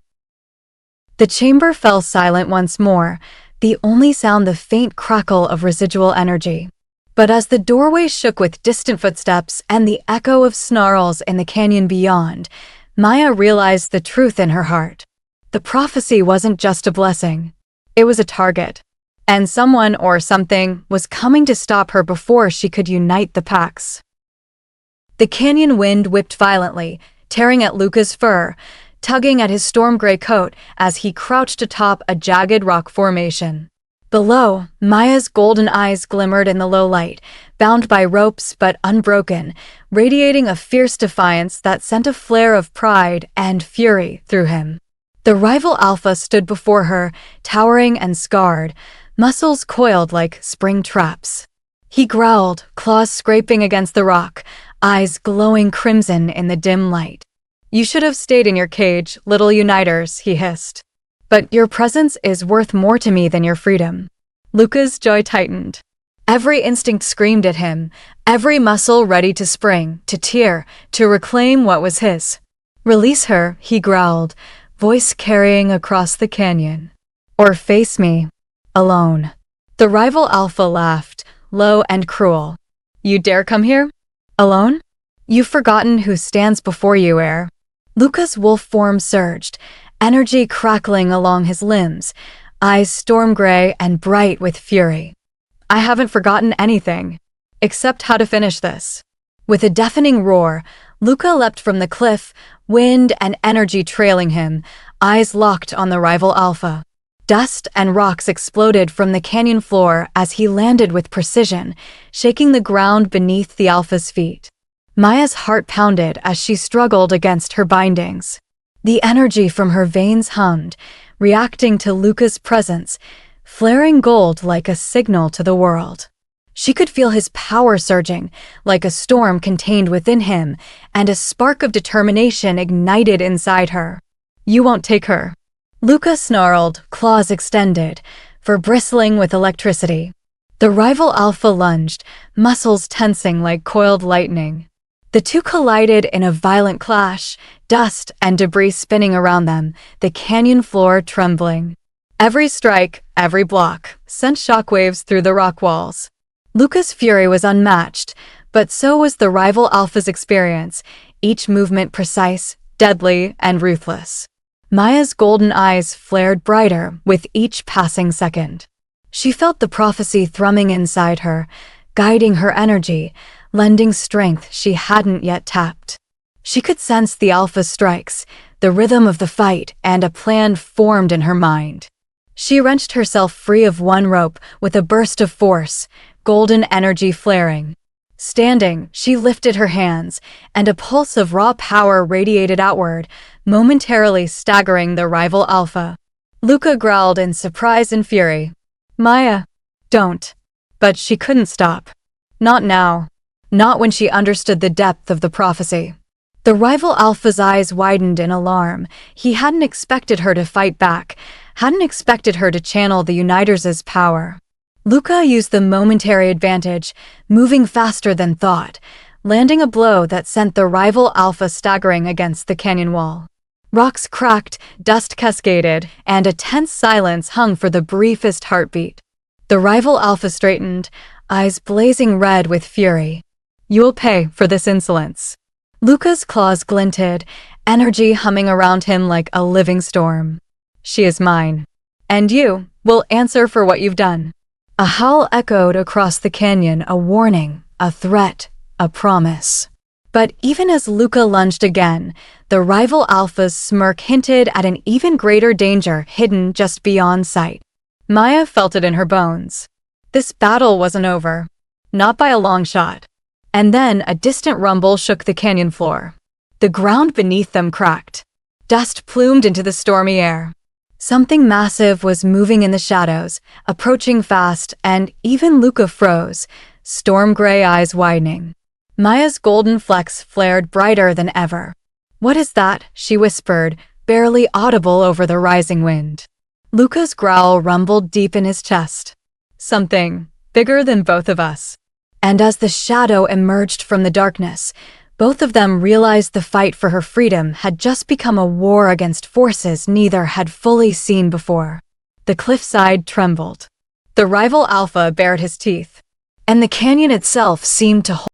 The chamber fell silent once more, the only sound the faint crackle of residual energy. But as the doorway shook with distant footsteps and the echo of snarls in the canyon beyond, Maya realized the truth in her heart. The prophecy wasn't just a blessing. It was a target. And someone or something was coming to stop her before she could unite the packs. The canyon wind whipped violently, tearing at Luca's fur, tugging at his storm gray coat as he crouched atop a jagged rock formation. Below, Maya's golden eyes glimmered in the low light, bound by ropes but unbroken, radiating a fierce defiance that sent a flare of pride and fury through him. The rival alpha stood before her, towering and scarred, muscles coiled like spring traps. He growled, claws scraping against the rock, eyes glowing crimson in the dim light. You should have stayed in your cage, little uniters, he hissed. But your presence is worth more to me than your freedom. Luca's jaw tightened. Every instinct screamed at him, every muscle ready to spring, to tear, to reclaim what was his. Release her, he growled, voice carrying across the canyon. Or face me. Alone. The rival alpha laughed, low and cruel. You dare come here? Alone? You've forgotten who stands before you, heir. Luca's wolf form surged, energy crackling along his limbs, eyes storm gray and bright with fury. I haven't forgotten anything, except how to finish this. With a deafening roar, Luca leapt from the cliff, wind and energy trailing him, eyes locked on the rival alpha. Dust and rocks exploded from the canyon floor as he landed with precision, shaking the ground beneath the alpha's feet. Maya's heart pounded as she struggled against her bindings. The energy from her veins hummed, reacting to Luca's presence, flaring gold like a signal to the world. She could feel his power surging, like a storm contained within him, and a spark of determination ignited inside her. You won't take her. Luca snarled, claws extended, for bristling with electricity. The rival alpha lunged, muscles tensing like coiled lightning. The two collided in a violent clash, dust and debris spinning around them, the canyon floor trembling. Every strike, every block, sent shockwaves through the rock walls. Luca's fury was unmatched, but so was the rival alpha's experience, each movement precise, deadly, and ruthless. Maya's golden eyes flared brighter with each passing second. She felt the prophecy thrumming inside her, guiding her energy, lending strength she hadn't yet tapped. She could sense the alpha strikes, the rhythm of the fight, and a plan formed in her mind. She wrenched herself free of one rope with a burst of force, golden energy flaring. Standing, she lifted her hands, and a pulse of raw power radiated outward, momentarily staggering the rival alpha. Luca growled in surprise and fury. Maya, don't. But she couldn't stop. Not now. Not when she understood the depth of the prophecy. The rival alpha's eyes widened in alarm. He hadn't expected her to fight back, hadn't expected her to channel the Uniters' power. Luca used the momentary advantage, moving faster than thought, landing a blow that sent the rival alpha staggering against the canyon wall. Rocks cracked, dust cascaded, and a tense silence hung for the briefest heartbeat. The rival alpha straightened, eyes blazing red with fury. You'll pay for this insolence. Luca's claws glinted, energy humming around him like a living storm. She is mine. And you will answer for what you've done. A howl echoed across the canyon, a warning, a threat, a promise. But even as Luca lunged again, the rival alpha's smirk hinted at an even greater danger hidden just beyond sight. Maya felt it in her bones. This battle wasn't over. Not by a long shot. And then a distant rumble shook the canyon floor. The ground beneath them cracked. Dust plumed into the stormy air. Something massive was moving in the shadows, approaching fast, and even Luca froze, storm-gray eyes widening. Maya's golden flecks flared brighter than ever. What is that? She whispered, barely audible over the rising wind. Luca's growl rumbled deep in his chest. Something bigger than both of us. And as the shadow emerged from the darkness, both of them realized the fight for her freedom had just become a war against forces neither had fully seen before. The cliffside trembled. The rival alpha bared his teeth, and the canyon itself seemed to hold.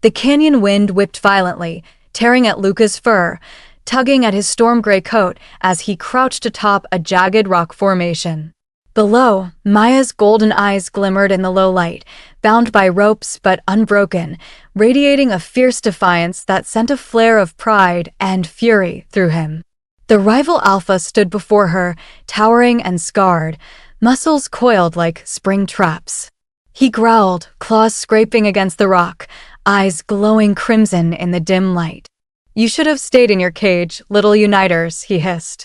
The canyon wind whipped violently, tearing at Luca's fur, tugging at his storm-gray coat as he crouched atop a jagged rock formation. Below, Maya's golden eyes glimmered in the low light, bound by ropes but unbroken, radiating a fierce defiance that sent a flare of pride and fury through him. The rival alpha stood before her, towering and scarred, muscles coiled like spring traps. He growled, claws scraping against the rock, eyes glowing crimson in the dim light. You should have stayed in your cage, little Uniters, he hissed.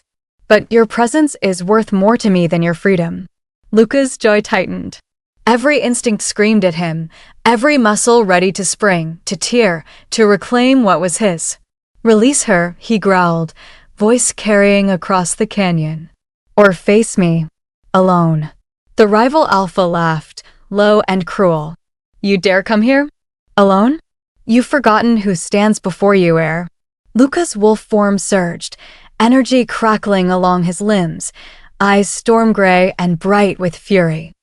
But your presence is worth more to me than your freedom. Luca's jaw tightened. Every instinct screamed at him, every muscle ready to spring, to tear, to reclaim what was his. Release her, he growled, voice carrying across the canyon. Or face me, alone. The rival alpha laughed, low and cruel. You dare come here? Alone? You've forgotten who stands before you, heir. Luca's wolf form surged, energy crackling along his limbs, eyes storm gray and bright with fury.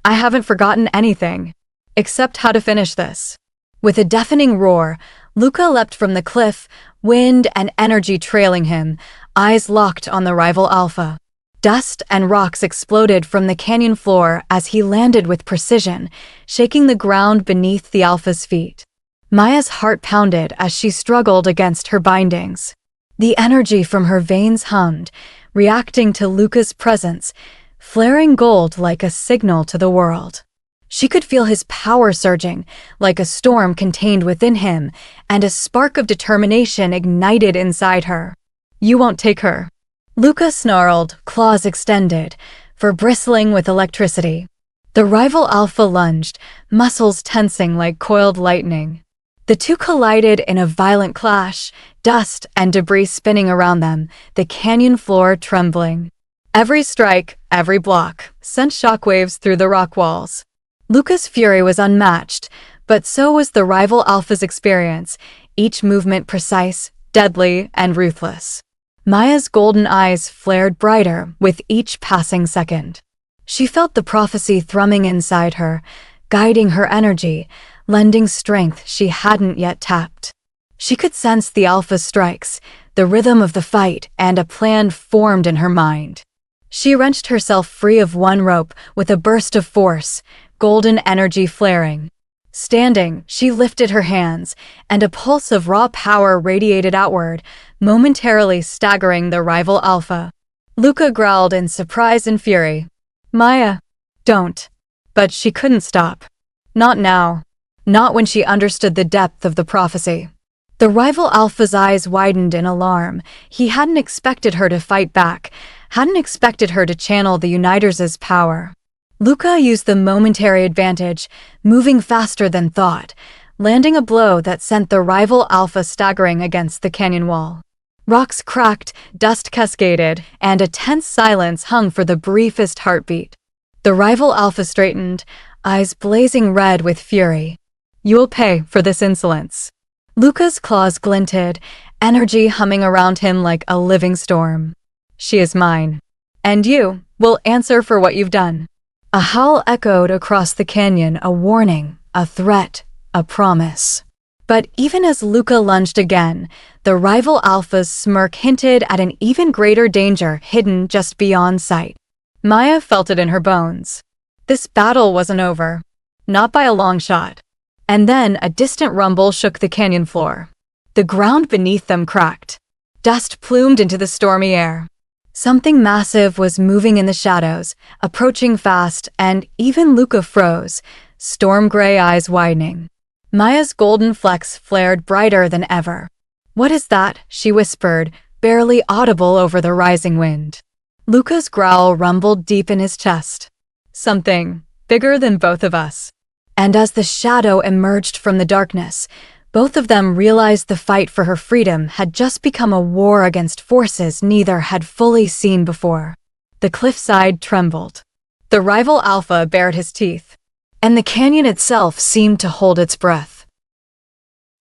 I haven't forgotten anything, except how to finish this. With a deafening roar, Luca leapt from the cliff, wind and energy trailing him, eyes locked on the rival Alpha. Dust and rocks exploded from the canyon floor as he landed with precision, shaking the ground beneath the Alpha's feet. Maya's heart pounded as she struggled against her bindings. The energy from her veins hummed, reacting to Luca's presence, flaring gold like a signal to the world. She could feel his power surging, like a storm contained within him, and a spark of determination ignited inside her. "You won't take her," Luca snarled, claws extended, for bristling with electricity. The rival Alpha lunged, muscles tensing like coiled lightning. The two collided in a violent clash, dust and debris spinning around them, the canyon floor trembling. Every strike, every block, sent shockwaves through the rock walls. Luca's fury was unmatched, but so was the rival Alpha's experience, each movement precise, deadly, and ruthless. Maya's golden eyes flared brighter with each passing second. She felt the prophecy thrumming inside her, guiding her energy, lending strength she hadn't yet tapped. She could sense the Alpha's strikes, the rhythm of the fight, and a plan formed in her mind. She wrenched herself free of one rope with a burst of force, golden energy flaring. Standing, she lifted her hands, and a pulse of raw power radiated outward, momentarily staggering the rival Alpha. Luca growled in surprise and fury. "Maya, don't." But she couldn't stop. Not now. Not when she understood the depth of the prophecy. The rival Alpha's eyes widened in alarm. He hadn't expected her to fight back, hadn't expected her to channel the Uniters' power. Luca used the momentary advantage, moving faster than thought, landing a blow that sent the rival Alpha staggering against the canyon wall. Rocks cracked, dust cascaded, and a tense silence hung for the briefest heartbeat. The rival Alpha straightened, eyes blazing red with fury. "You'll pay for this insolence." Luca's claws glinted, energy humming around him like a living storm. "She is mine. And you will answer for what you've done." A howl echoed across the canyon, a warning, a threat, a promise. But even as Luca lunged again, the rival Alpha's smirk hinted at an even greater danger hidden just beyond sight. Maya felt it in her bones. This battle wasn't over. Not by a long shot. And then a distant rumble shook the canyon floor. The ground beneath them cracked. Dust plumed into the stormy air. Something massive was moving in the shadows, approaching fast, and even Luca froze, storm-gray eyes widening. Maya's golden flecks flared brighter than ever. "What is that?" she whispered, barely audible over the rising wind. Luca's growl rumbled deep in his chest. "Something bigger than both of us." And as the shadow emerged from the darkness, both of them realized the fight for her freedom had just become a war against forces neither had fully seen before. The cliffside trembled. The rival Alpha bared his teeth, and the canyon itself seemed to hold its breath.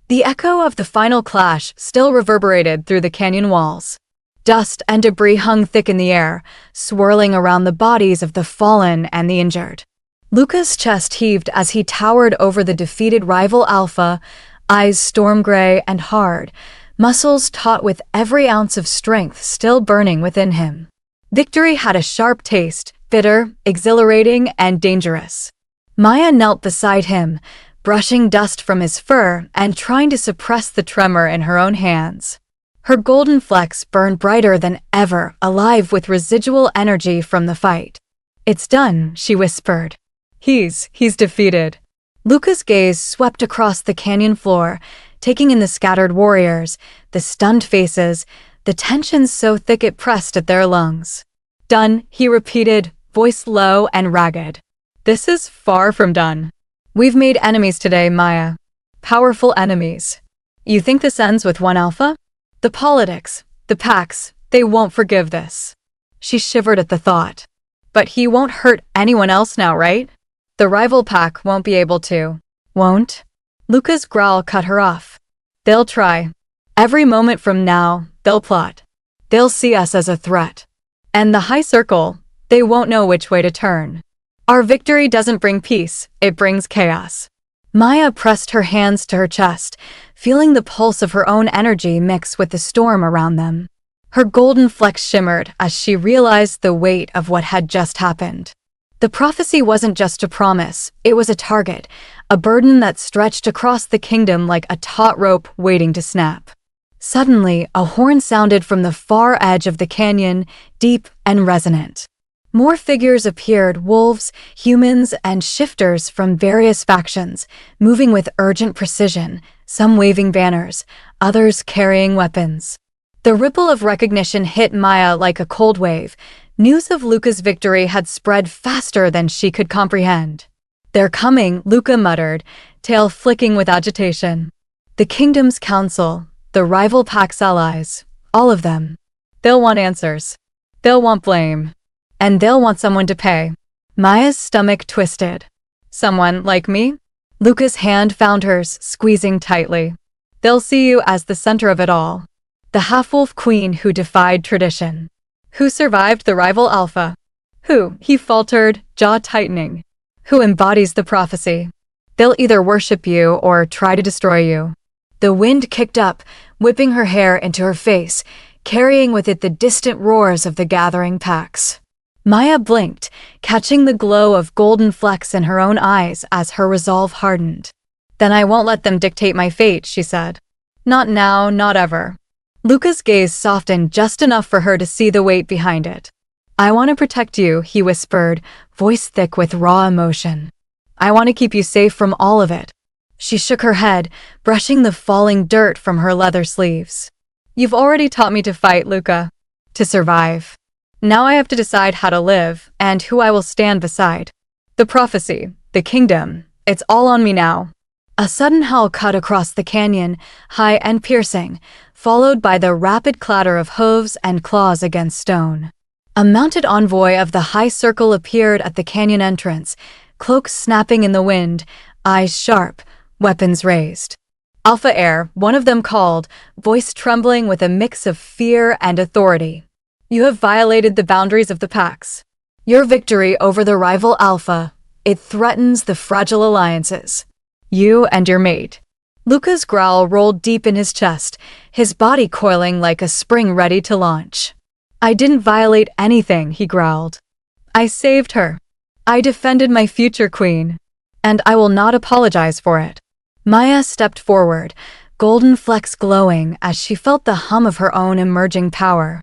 The echo of the final clash still reverberated through the canyon walls. Dust and debris hung thick in the air, swirling around the bodies of the fallen and the injured. Luca's chest heaved as he towered over the defeated rival Alpha, eyes storm-gray and hard, muscles taut with every ounce of strength still burning within him. Victory had a sharp taste, bitter, exhilarating, and dangerous. Maya knelt beside him, brushing dust from his fur and trying to suppress the tremor in her own hands. Her golden flecks burned brighter than ever, alive with residual energy from the fight. "It's done," she whispered. He's defeated." Luca's gaze swept across the canyon floor, taking in the scattered warriors, the stunned faces, the tension so thick it pressed at their lungs. "Done," he repeated, voice low and ragged. "This is far from done. We've made enemies today, Maya. Powerful enemies. You think this ends with one Alpha? The politics, the packs, they won't forgive this." She shivered at the thought. "But he won't hurt anyone else now, right? The rival pack won't be able to." "Won't?" Luca's growl cut her off. "They'll try. Every moment from now, they'll plot. They'll see us as a threat. And the High Circle, They won't know which way to turn. Our victory doesn't bring peace, it brings chaos. Maya pressed her hands to her chest, feeling the pulse of her own energy mix with the storm around them. Her golden flecks shimmered as she realized the weight of what had just happened. The prophecy wasn't just a promise, it was a target, a burden that stretched across the kingdom like a taut rope waiting to snap. Suddenly, a horn sounded from the far edge of the canyon, deep and resonant. More figures appeared, wolves, humans, and shifters from various factions, moving with urgent precision, some waving banners, others carrying weapons. The ripple of recognition hit Maya like a cold wave. News of Luca's victory had spread faster than she could comprehend. "They're coming," Luca muttered, tail flicking with agitation. "The kingdom's council, the rival pack's allies, all of them. They'll want answers. They'll want blame. And they'll want someone to pay." Maya's stomach twisted. "Someone like me?" Luca's hand found hers, squeezing tightly. "They'll see you as the center of it all. The half-wolf queen who defied tradition. Who survived the rival alpha. Who," he faltered, jaw tightening, "who embodies the prophecy. They'll either worship you or try to destroy you." The wind kicked up, whipping her hair into her face, carrying with it the distant roars of the gathering packs. Maya blinked, catching the glow of golden flecks in her own eyes as her resolve hardened. "Then I won't let them dictate my fate," she said. "Not now, not ever." Luca's gaze softened just enough for her to see the weight behind it. "I want to protect you," he whispered, voice thick with raw emotion. "I want to keep you safe from all of it." She shook her head, brushing the falling dirt from her leather sleeves. "You've already taught me to fight, Luca. To survive. Now I have to decide how to live, and who I will stand beside. The prophecy, the kingdom, it's all on me now." A sudden howl cut across the canyon, high and piercing, followed by the rapid clatter of hooves and claws against stone. A mounted envoy of the high circle appeared at the canyon entrance, cloaks snapping in the wind, eyes sharp, weapons raised. "Alpha Heir," one of them called, voice trembling with a mix of fear and authority. "You have violated the boundaries of the packs. Your victory over the rival Alpha, it threatens the fragile alliances. You and your mate." Luca's growl rolled deep in his chest, his body coiling like a spring ready to launch. "I didn't violate anything," he growled. "I saved her. I defended my future queen. And I will not apologize for it." Maya stepped forward, golden flecks glowing as she felt the hum of her own emerging power.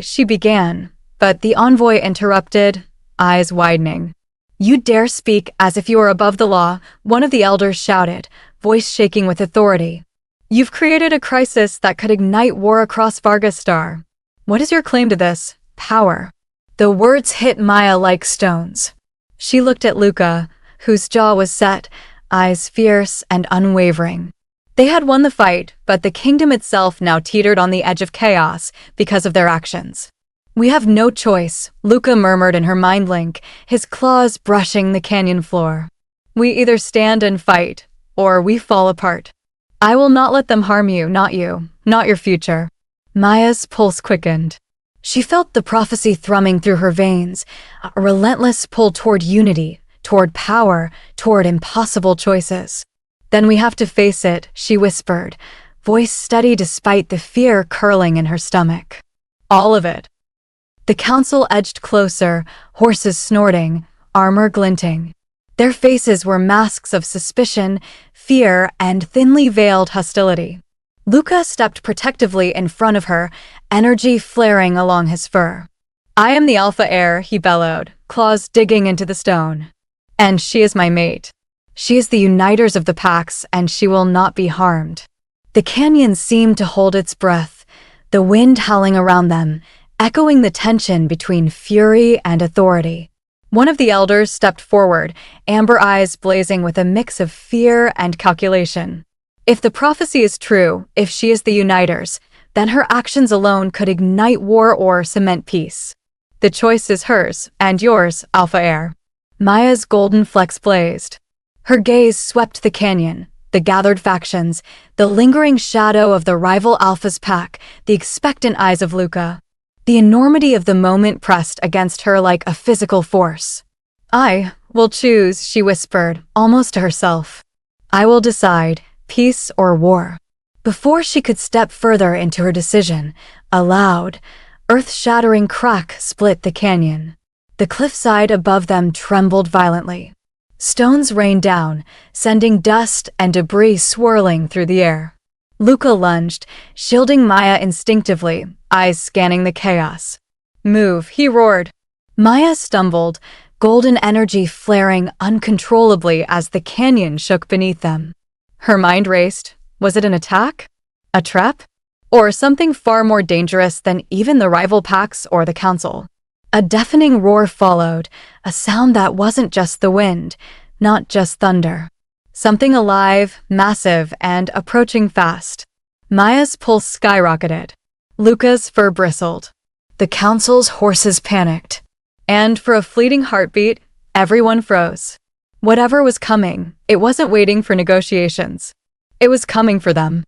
She began, but the envoy interrupted, eyes widening. "You dare speak as if you are above the law," one of the elders shouted, voice shaking with authority. "You've created a crisis that could ignite war across Vargastar. What is your claim to this power?" The words hit Maya like stones. She looked at Luca, whose jaw was set, eyes fierce and unwavering. They had won the fight, but the kingdom itself now teetered on the edge of chaos because of their actions. "We have no choice," Luca murmured in her mind link, his claws brushing the canyon floor. "We either stand and fight, or we fall apart. I will not let them harm you, not your future." Maya's pulse quickened. She felt the prophecy thrumming through her veins, a relentless pull toward unity, toward power, toward impossible choices. "Then we have to face it," she whispered, voice steady despite the fear curling in her stomach. "All of it." The council edged closer, horses snorting, armor glinting. Their faces were masks of suspicion, fear, and thinly veiled hostility. Luca stepped protectively in front of her, energy flaring along his fur. "I am the Alpha Heir," he bellowed, claws digging into the stone. "And she is my mate. She is the uniters of the packs, and she will not be harmed." The canyon seemed to hold its breath, the wind howling around them, echoing the tension between fury and authority. One of the elders stepped forward, amber eyes blazing with a mix of fear and calculation. If the prophecy is true, if she is the uniters, then her actions alone could ignite war or cement peace. "The choice is hers, and yours, Alpha Heir." Maya's golden flecks blazed. Her gaze swept the canyon, the gathered factions, the lingering shadow of the rival Alpha's pack, the expectant eyes of Luca. The enormity of the moment pressed against her like a physical force. "I will choose," she whispered, almost to herself. "I will decide, peace or war." Before she could step further into her decision, a loud, earth-shattering crack split the canyon. The cliffside above them trembled violently. Stones rained down, sending dust and debris swirling through the air. Luca lunged, shielding Maya instinctively, eyes scanning the chaos. "Move," he roared. Maya stumbled, golden energy flaring uncontrollably as the canyon shook beneath them. Her mind raced. Was it an attack? A trap? Or something far more dangerous than even the rival packs or the council? A deafening roar followed, a sound that wasn't just the wind, not just thunder. Something alive, massive, and approaching fast. Maya's pulse skyrocketed. Luca's fur bristled. The council's horses panicked. And for a fleeting heartbeat, everyone froze. Whatever was coming, it wasn't waiting for negotiations. It was coming for them.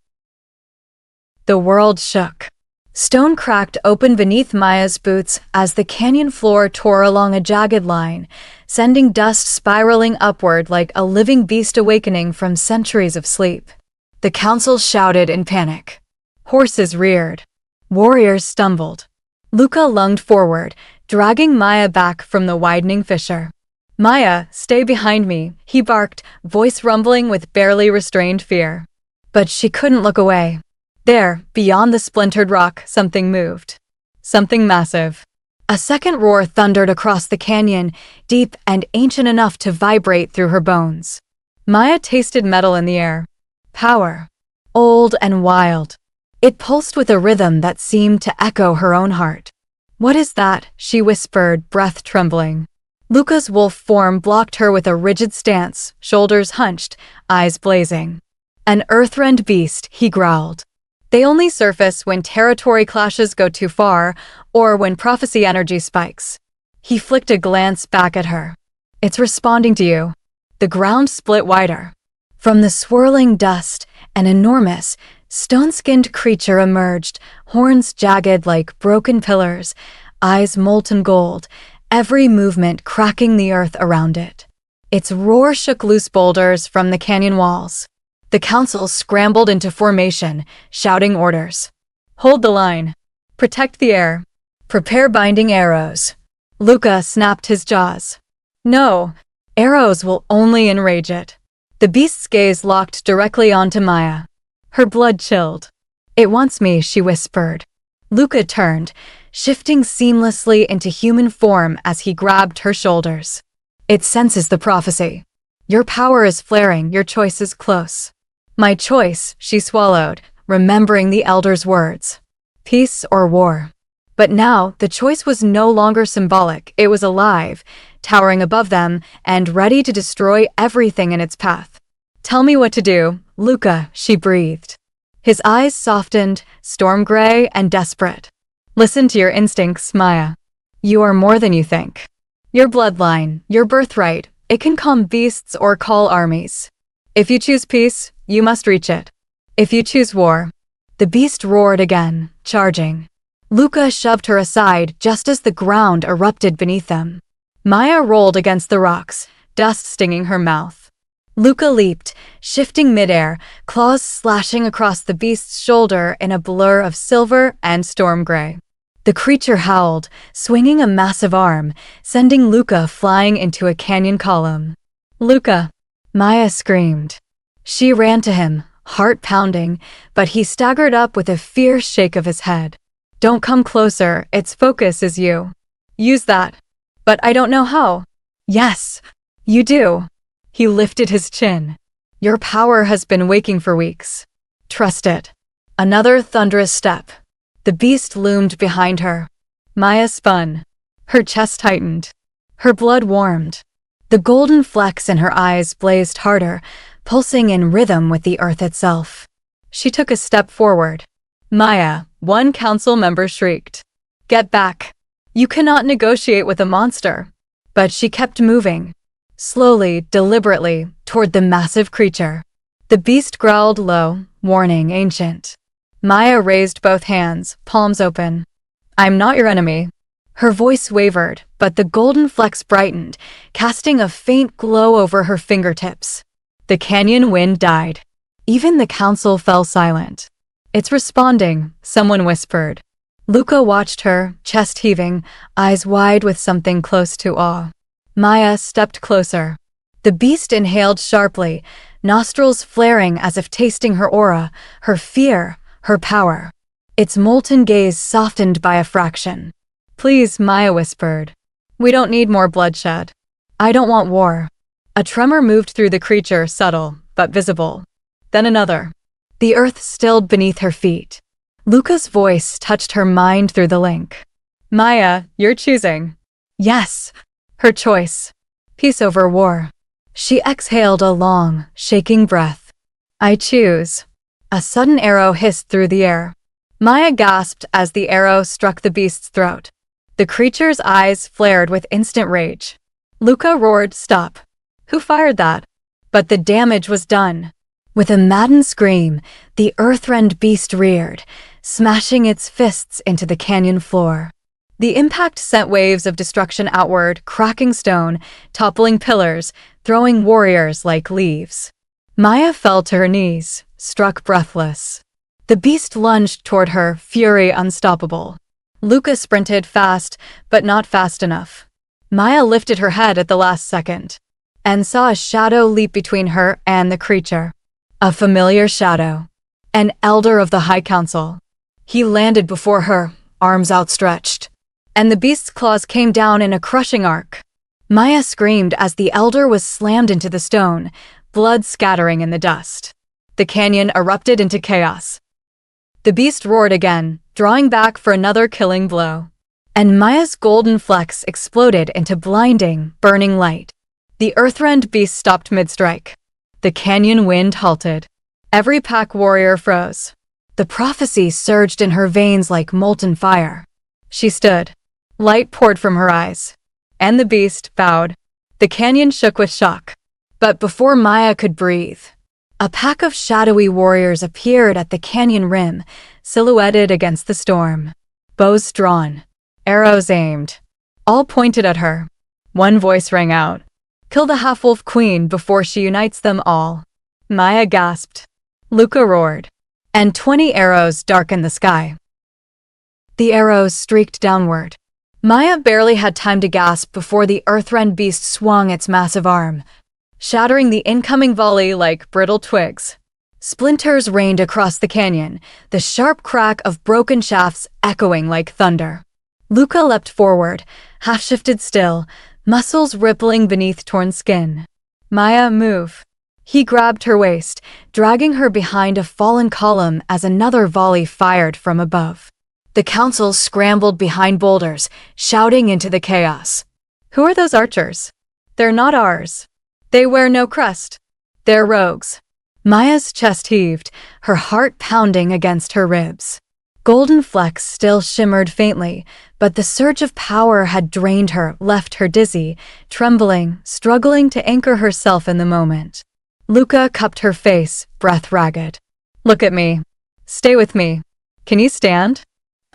The world shook. Stone cracked open beneath Maya's boots as the canyon floor tore along a jagged line, sending dust spiraling upward like a living beast awakening from centuries of sleep. The council shouted in panic. Horses reared. Warriors stumbled. Luca lunged forward, dragging Maya back from the widening fissure. "Maya, stay behind me," he barked, voice rumbling with barely restrained fear. But she couldn't look away. There, beyond the splintered rock, something moved. Something massive. A second roar thundered across the canyon, deep and ancient enough to vibrate through her bones. Maya tasted metal in the air. Power. Old and wild. It pulsed with a rhythm that seemed to echo her own heart. "What is that?" she whispered, breath trembling. Luca's wolf form blocked her with a rigid stance, shoulders hunched, eyes blazing. "An earthrend beast," he growled. "They only surface when territory clashes go too far, or when prophecy energy spikes." He flicked a glance back at her. "It's responding to you." The ground split wider. From the swirling dust, an enormous, stone-skinned creature emerged, horns jagged like broken pillars, eyes molten gold, every movement cracking the earth around it. Its roar shook loose boulders from the canyon walls. The council scrambled into formation, shouting orders. "Hold the line. Protect the air. Prepare binding arrows." Luca snapped his jaws. "No, arrows will only enrage it." The beast's gaze locked directly onto Maya. Her blood chilled. "It wants me," she whispered. Luca turned, shifting seamlessly into human form as he grabbed her shoulders. "It senses the prophecy. Your power is flaring, your choice is close." "My choice," she swallowed, remembering the elder's words. Peace or war. But now, the choice was no longer symbolic, it was alive, towering above them, and ready to destroy everything in its path. "Tell me what to do, Luca," she breathed. His eyes softened, storm gray and desperate. "Listen to your instincts, Maya. You are more than you think. Your bloodline, your birthright, it can calm beasts or call armies. If you choose peace, you must reach it. If you choose war." The beast roared again, charging. Luca shoved her aside just as the ground erupted beneath them. Maya rolled against the rocks, dust stinging her mouth. Luca leaped, shifting midair, claws slashing across the beast's shoulder in a blur of silver and storm gray. The creature howled, swinging a massive arm, sending Luca flying into a canyon column. "Luca!" Maya screamed. She ran to him, heart pounding, but he staggered up with a fierce shake of his head. "Don't come closer, its focus is you. Use that." "But I don't know how." "Yes, you do." He lifted his chin. "Your power has been waking for weeks. Trust it." Another thunderous step. The beast loomed behind her. Maya spun. Her chest tightened. Her blood warmed. The golden flecks in her eyes blazed harder, pulsing in rhythm with the earth itself. She took a step forward. "Maya," one council member shrieked. "Get back. You cannot negotiate with a monster." But she kept moving. Slowly, deliberately, toward the massive creature. The beast growled low, warning, ancient. Maya raised both hands, palms open. I'm not your enemy. Her voice wavered, but the golden flecks brightened, casting a faint glow over her fingertips. The canyon wind died. Even the council fell silent. It's responding, someone whispered. Luca watched her, chest heaving, eyes wide with something close to awe. Maya stepped closer. The beast inhaled sharply, nostrils flaring as if tasting her aura, her fear, her power. Its molten gaze softened by a fraction. Please, Maya whispered. We don't need more bloodshed. I don't want war. A tremor moved through the creature, subtle, but visible. Then another. The earth stilled beneath her feet. Luca's voice touched her mind through the link. Maya, you're choosing. Yes, her choice. Peace over war. She exhaled a long, shaking breath. I choose. A sudden arrow hissed through the air. Maya gasped as the arrow struck the beast's throat. The creature's eyes flared with instant rage. Luca roared, "Stop! Who fired that?" But the damage was done. With a maddened scream, the earth-rend beast reared, smashing its fists into the canyon floor. The impact sent waves of destruction outward, cracking stone, toppling pillars, throwing warriors like leaves. Maya fell to her knees, struck breathless. The beast lunged toward her, fury unstoppable. Luca sprinted fast, but not fast enough. Maya lifted her head at the last second, and saw a shadow leap between her and the creature. A familiar shadow. An elder of the High Council. He landed before her, arms outstretched. And the beast's claws came down in a crushing arc. Maya screamed as the elder was slammed into the stone, blood scattering in the dust. The canyon erupted into chaos. The beast roared again, drawing back for another killing blow. And Maya's golden flecks exploded into blinding, burning light. The earth-rend beast stopped mid-strike. The canyon wind halted. Every pack warrior froze. The prophecy surged in her veins like molten fire. She stood. Light poured from her eyes. And the beast bowed. The canyon shook with shock. But before Maya could breathe, a pack of shadowy warriors appeared at the canyon rim, silhouetted against the storm. Bows drawn. Arrows aimed. All pointed at her. One voice rang out. Kill the half-wolf queen before she unites them all. Maya gasped. Luca roared. And 20 arrows darkened the sky. The arrows streaked downward. Maya barely had time to gasp before the earth-rend beast swung its massive arm, shattering the incoming volley like brittle twigs. Splinters rained across the canyon, the sharp crack of broken shafts echoing like thunder. Luca leapt forward, half-shifted still, muscles rippling beneath torn skin. Maya, move. He grabbed her waist, dragging her behind a fallen column as another volley fired from above. The council scrambled behind boulders, shouting into the chaos. Who are those archers? They're not ours. They wear no crest. They're rogues. Maya's chest heaved, her heart pounding against her ribs. Golden flecks still shimmered faintly, but the surge of power had drained her, left her dizzy, trembling, struggling to anchor herself in the moment. Luca cupped her face, breath ragged. Look at me. Stay with me. Can you stand?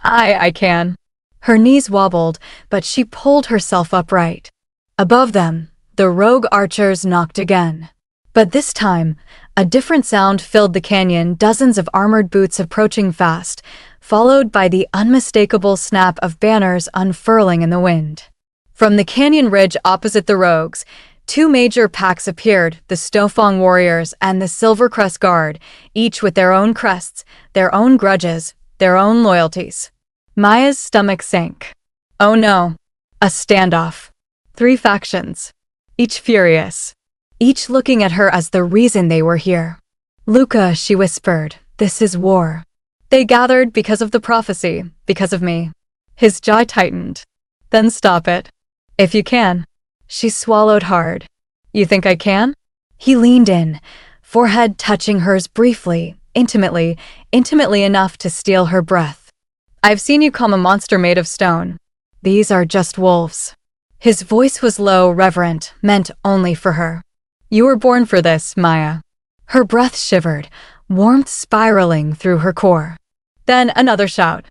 I can. Her knees wobbled, but she pulled herself upright. Above them, the rogue archers knocked again. But this time, a different sound filled the canyon, dozens of armored boots approaching fast, followed by the unmistakable snap of banners unfurling in the wind. From the canyon ridge opposite the rogues, two major packs appeared, the Snowfong warriors and the Silvercrest Guard, each with their own crests, their own grudges, their own loyalties. Maya's stomach sank. Oh no. A standoff. 3 factions. Each furious. Each looking at her as the reason they were here. Luca, she whispered, this is war. They gathered because of the prophecy, because of me. His jaw tightened. Then stop it. If you can. She swallowed hard. You think I can? He leaned in, forehead touching hers briefly, intimately enough to steal her breath. I've seen you calm a monster made of stone. These are just wolves. His voice was low, reverent, meant only for her. You were born for this, Maya. Her breath shivered, warmth spiraling through her core. Then another shout.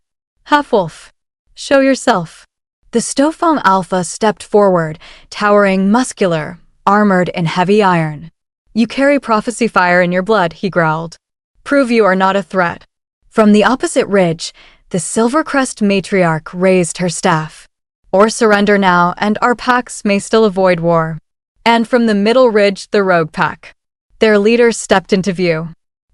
Half-wolf. Show yourself. The Stofong Alpha stepped forward, towering, muscular, armored in heavy iron. You carry prophecy fire in your blood, he growled. Prove you are not a threat. From the opposite ridge, the Silvercrest matriarch raised her staff. Or surrender now, and our packs may still avoid war. And from the middle ridge, the rogue pack. Their leader stepped into view.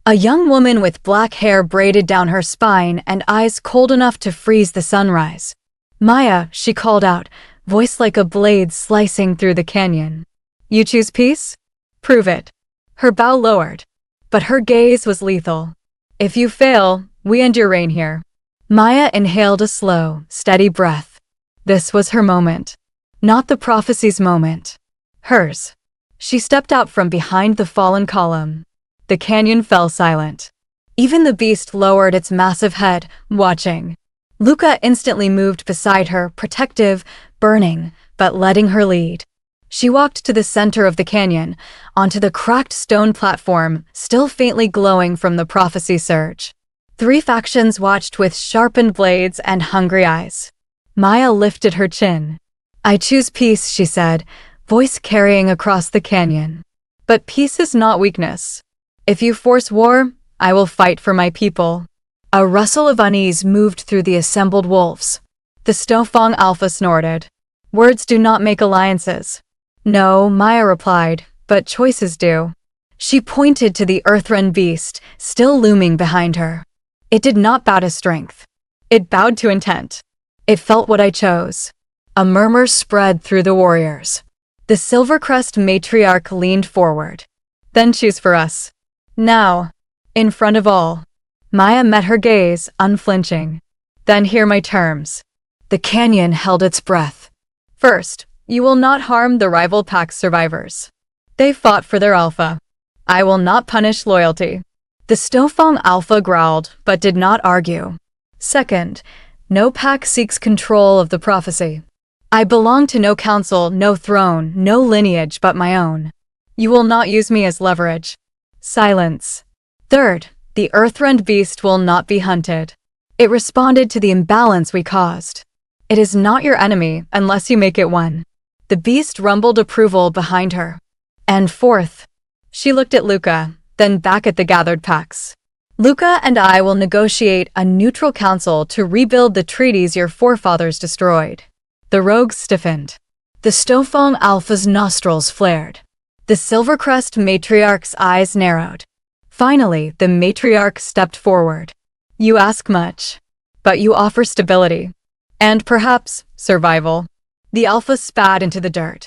A young woman with black hair braided down her spine and eyes cold enough to freeze the sunrise. Maya, she called out, voice like a blade slicing through the canyon. You choose peace? Prove it. Her bow lowered, but her gaze was lethal. If you fail, we end your reign here. Maya inhaled a slow, steady breath. This was her moment. Not the prophecy's moment. Hers. She stepped out from behind the fallen column. The canyon fell silent. Even the beast lowered its massive head, watching. Luca instantly moved beside her, protective, burning, but letting her lead. She walked to the center of the canyon, onto the cracked stone platform, still faintly glowing from the prophecy surge. 3 factions watched with sharpened blades and hungry eyes. Maya lifted her chin. I choose peace, she said, voice carrying across the canyon. But peace is not weakness. If you force war, I will fight for my people. A rustle of unease moved through the assembled wolves. The Stofong Alpha snorted. Words do not make alliances. No, Maya replied, but choices do. She pointed to the Earthren beast, still looming behind her. It did not bow to strength. It bowed to intent. It felt what I chose. A murmur spread through the warriors. The Silvercrest matriarch leaned forward. Then choose for us. Now. In front of all. Maya met her gaze, unflinching. Then hear my terms. The canyon held its breath. First, you will not harm the rival pack's survivors. They fought for their alpha. I will not punish loyalty. The Stofong Alpha growled, but did not argue. Second, no pack seeks control of the prophecy. I belong to no council, no throne, no lineage but my own. You will not use me as leverage. Silence. Third, the Earthrend beast will not be hunted. It responded to the imbalance we caused. It is not your enemy unless you make it one. The beast rumbled approval behind her. And fourth, she looked at Luca, then back at the gathered packs. Luca and I will negotiate a neutral council to rebuild the treaties your forefathers destroyed. The rogues stiffened. The Stofong Alpha's nostrils flared. The Silvercrest matriarch's eyes narrowed. Finally, the matriarch stepped forward. You ask much, but you offer stability. And perhaps survival. The Alpha spat into the dirt.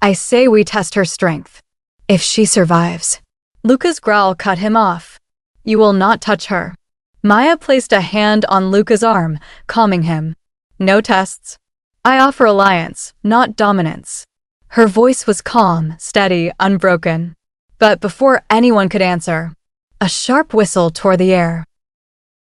I say we test her strength. If she survives. Luca's growl cut him off. You will not touch her. Maya placed a hand on Luca's arm, calming him. No tests. I offer alliance, not dominance. Her voice was calm, steady, unbroken. But before anyone could answer, a sharp whistle tore the air.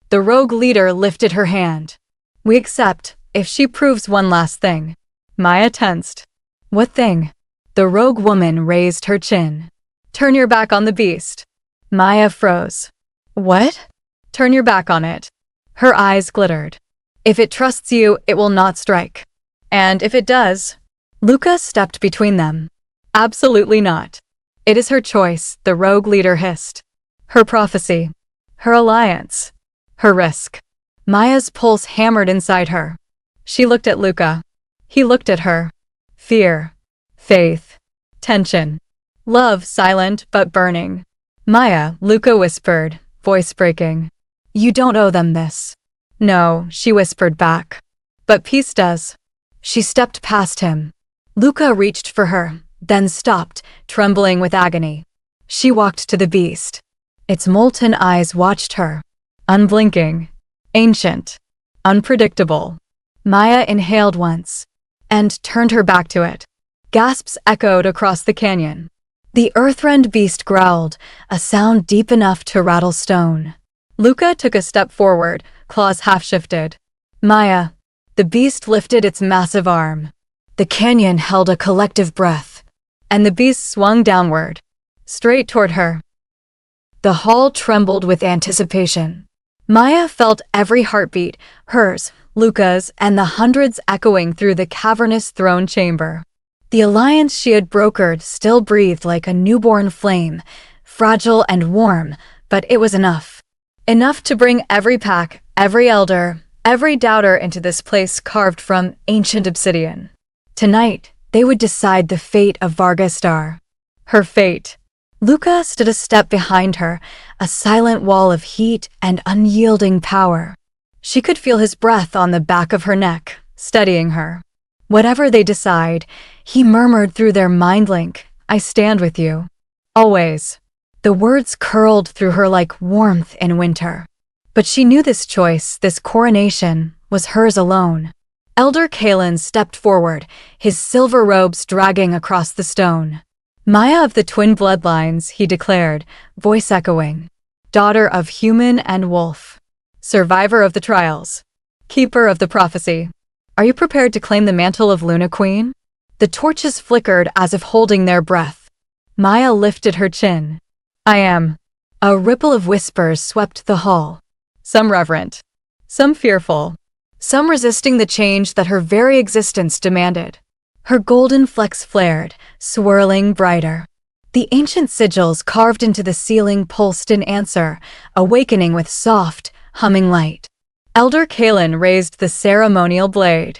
The rogue leader lifted her hand. We accept, if she proves one last thing. Maya tensed. What thing? The rogue woman raised her chin. Turn your back on the beast. Maya froze. What? Turn your back on it. Her eyes glittered. If it trusts you, it will not strike. And if it does... Luca stepped between them. Absolutely not. It is her choice, the rogue leader hissed. Her prophecy. Her alliance. Her risk. Maya's pulse hammered inside her. She looked at Luca. He looked at her. Fear. Faith. Tension. Love silent but burning. Maya, Luca whispered, voice breaking. You don't owe them this. No, she whispered back. But peace does. She stepped past him. Luca reached for her, then stopped, trembling with agony. She walked to the beast. Its molten eyes watched her. Unblinking. Ancient. Unpredictable. Maya inhaled once. And turned her back to it. Gasps echoed across the canyon. The earthrend beast growled, a sound deep enough to rattle stone. Luca took a step forward, claws half-shifted. Maya. The beast lifted its massive arm. The canyon held a collective breath. And the beast swung downward. Straight toward her. The hall trembled with anticipation. Maya felt every heartbeat, hers, Luca's, and the hundreds echoing through the cavernous throne chamber. The alliance she had brokered still breathed like a newborn flame, fragile and warm, but it was enough. Enough to bring every pack, every elder, every doubter into this place carved from ancient obsidian. Tonight, they would decide the fate of Vargastar. Her fate. Luca stood a step behind her, a silent wall of heat and unyielding power. She could feel his breath on the back of her neck, steadying her. Whatever they decide, he murmured through their mind link, I stand with you. Always. The words curled through her like warmth in winter. But she knew this choice, this coronation, was hers alone. Elder Kalen stepped forward, his silver robes dragging across the stone. Maya of the twin bloodlines, he declared, voice echoing. Daughter of human and wolf. Survivor of the trials. Keeper of the prophecy. Are you prepared to claim the mantle of Luna Queen? The torches flickered as if holding their breath. Maya lifted her chin. I am. A ripple of whispers swept the hall. Some reverent. Some fearful. Some resisting the change that her very existence demanded. Her golden flecks flared, swirling brighter. The ancient sigils carved into the ceiling pulsed in answer, awakening with soft, humming light. Elder Kalen raised the ceremonial blade.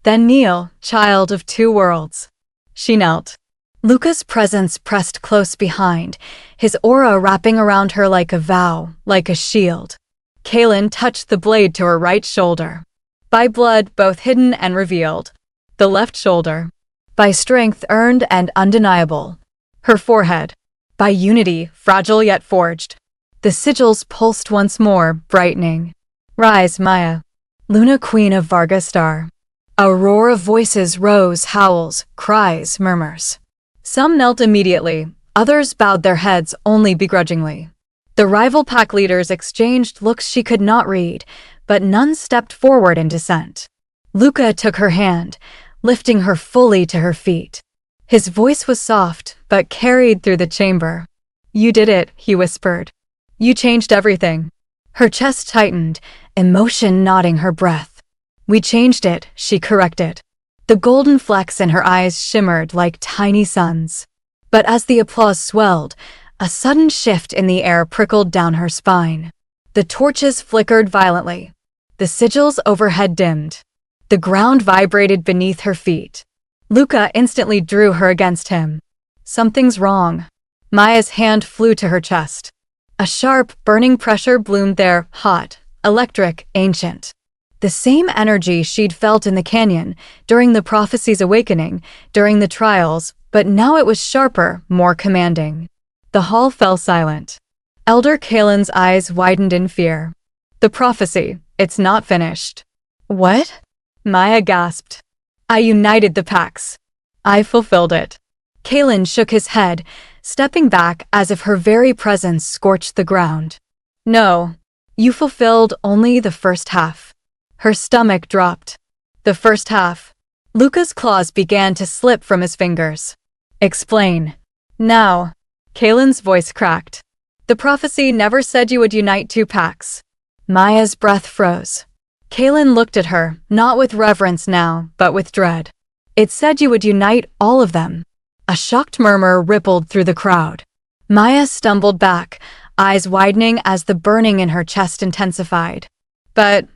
Then kneel, child of two worlds. She knelt. Luca's presence pressed close behind, his aura wrapping around her like a vow, like a shield. Kalen touched the blade to her right shoulder. By blood both hidden and revealed. The left shoulder. By strength earned and undeniable. Her forehead. By unity, fragile yet forged. The sigils pulsed once more, brightening. Rise, Maya. Luna Queen of Vargastar. A roar of voices rose, howls, cries, murmurs. Some knelt immediately, others bowed their heads only begrudgingly. The rival pack leaders exchanged looks she could not read, but none stepped forward in dissent. Luca took her hand, lifting her fully to her feet. His voice was soft, but carried through the chamber. You did it, he whispered. You changed everything. Her chest tightened, emotion knotting her breath. We changed it, she corrected. The golden flecks in her eyes shimmered like tiny suns. But as the applause swelled, a sudden shift in the air prickled down her spine. The torches flickered violently. The sigils overhead dimmed. The ground vibrated beneath her feet. Luca instantly drew her against him. Something's wrong. Maya's hand flew to her chest. A sharp, burning pressure bloomed there, hot, electric, ancient. The same energy she'd felt in the canyon, during the prophecy's awakening, during the trials, but now it was sharper, more commanding. The hall fell silent. Elder Kalen's eyes widened in fear. The prophecy, it's not finished. What? Maya gasped. I united the packs. I fulfilled it. Kalen shook his head, stepping back as if her very presence scorched the ground. No, you fulfilled only the first half. Her stomach dropped. The first half. Luca's claws began to slip from his fingers. Explain. Now. Kalen's voice cracked. The prophecy never said you would unite two packs. Maya's breath froze. Kalen looked at her, not with reverence now, but with dread. It said you would unite all of them. A shocked murmur rippled through the crowd. Maya stumbled back, eyes widening as the burning in her chest intensified. But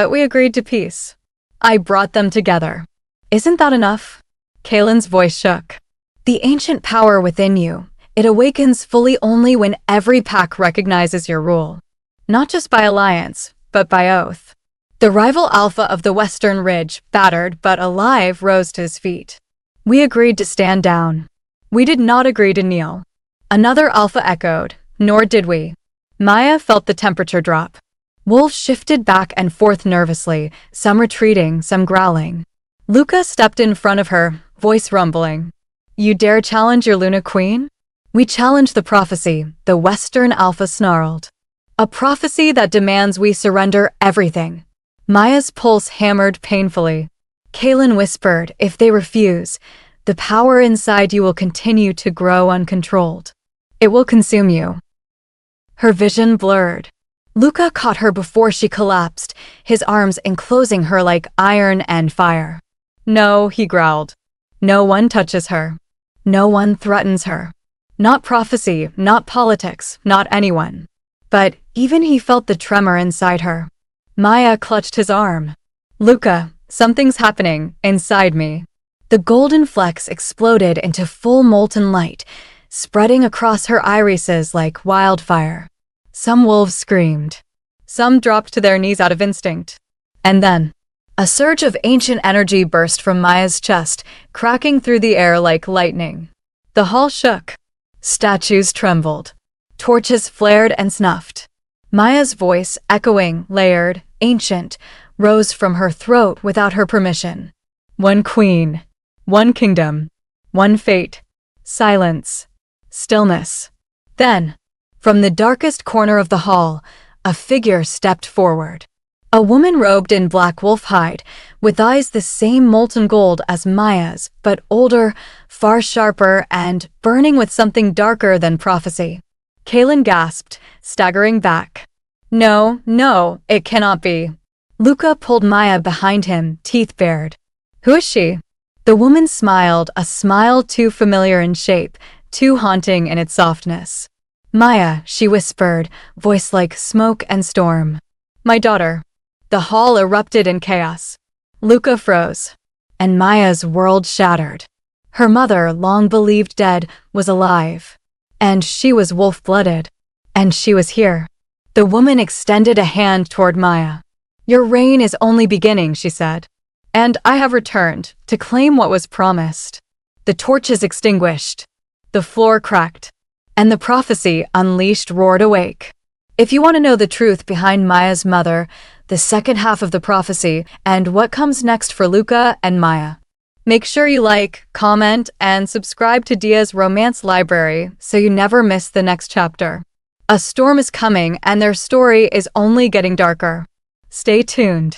we agreed to peace. I brought them together. Isn't that enough? Kalen's voice shook. The ancient power within you, it awakens fully only when every pack recognizes your rule. Not just by alliance, but by oath. The rival alpha of the Western Ridge, battered but alive, rose to his feet. We agreed to stand down. We did not agree to kneel. Another alpha echoed, nor did we. Maya felt the temperature drop. Wolves shifted back and forth nervously, some retreating, some growling. Luca stepped in front of her, voice rumbling. You dare challenge your Luna Queen? We challenge the prophecy, the Western Alpha snarled. A prophecy that demands we surrender everything. Maya's pulse hammered painfully. Kalen whispered, if they refuse, the power inside you will continue to grow uncontrolled. It will consume you. Her vision blurred. Luca caught her before she collapsed, his arms enclosing her like iron and fire. "No," he growled. "No one touches her. No one threatens her. Not prophecy, not politics, not anyone." But even he felt the tremor inside her. Maya clutched his arm. "Luca, something's happening inside me." The golden flecks exploded into full molten light, spreading across her irises like wildfire. Some wolves screamed. Some dropped to their knees out of instinct. And then, a surge of ancient energy burst from Maya's chest, cracking through the air like lightning. The hall shook. Statues trembled. Torches flared and snuffed. Maya's voice, echoing, layered, ancient, rose from her throat without her permission. "One queen. One kingdom. One fate. Silence. Stillness." Then, from the darkest corner of the hall, a figure stepped forward. A woman robed in black wolf hide, with eyes the same molten gold as Maya's, but older, far sharper, and burning with something darker than prophecy. Kaelin gasped, staggering back. "No, no, it cannot be." Luca pulled Maya behind him, teeth bared. "Who is she?" The woman smiled, a smile too familiar in shape, too haunting in its softness. "Maya," she whispered, voice like smoke and storm. "My daughter." The hall erupted in chaos. Luca froze, and Maya's world shattered. Her mother, long believed dead, was alive. And she was wolf-blooded. And she was here. The woman extended a hand toward Maya. "Your reign is only beginning," she said. "And I have returned to claim what was promised." The torches extinguished. The floor cracked. And the prophecy, unleashed, roared awake. If you want to know the truth behind Maya's mother, the second half of the prophecy, and what comes next for Luca and Maya, make sure you like, comment, and subscribe to Diya's Romance Library so you never miss the next chapter. A storm is coming and their story is only getting darker. Stay tuned.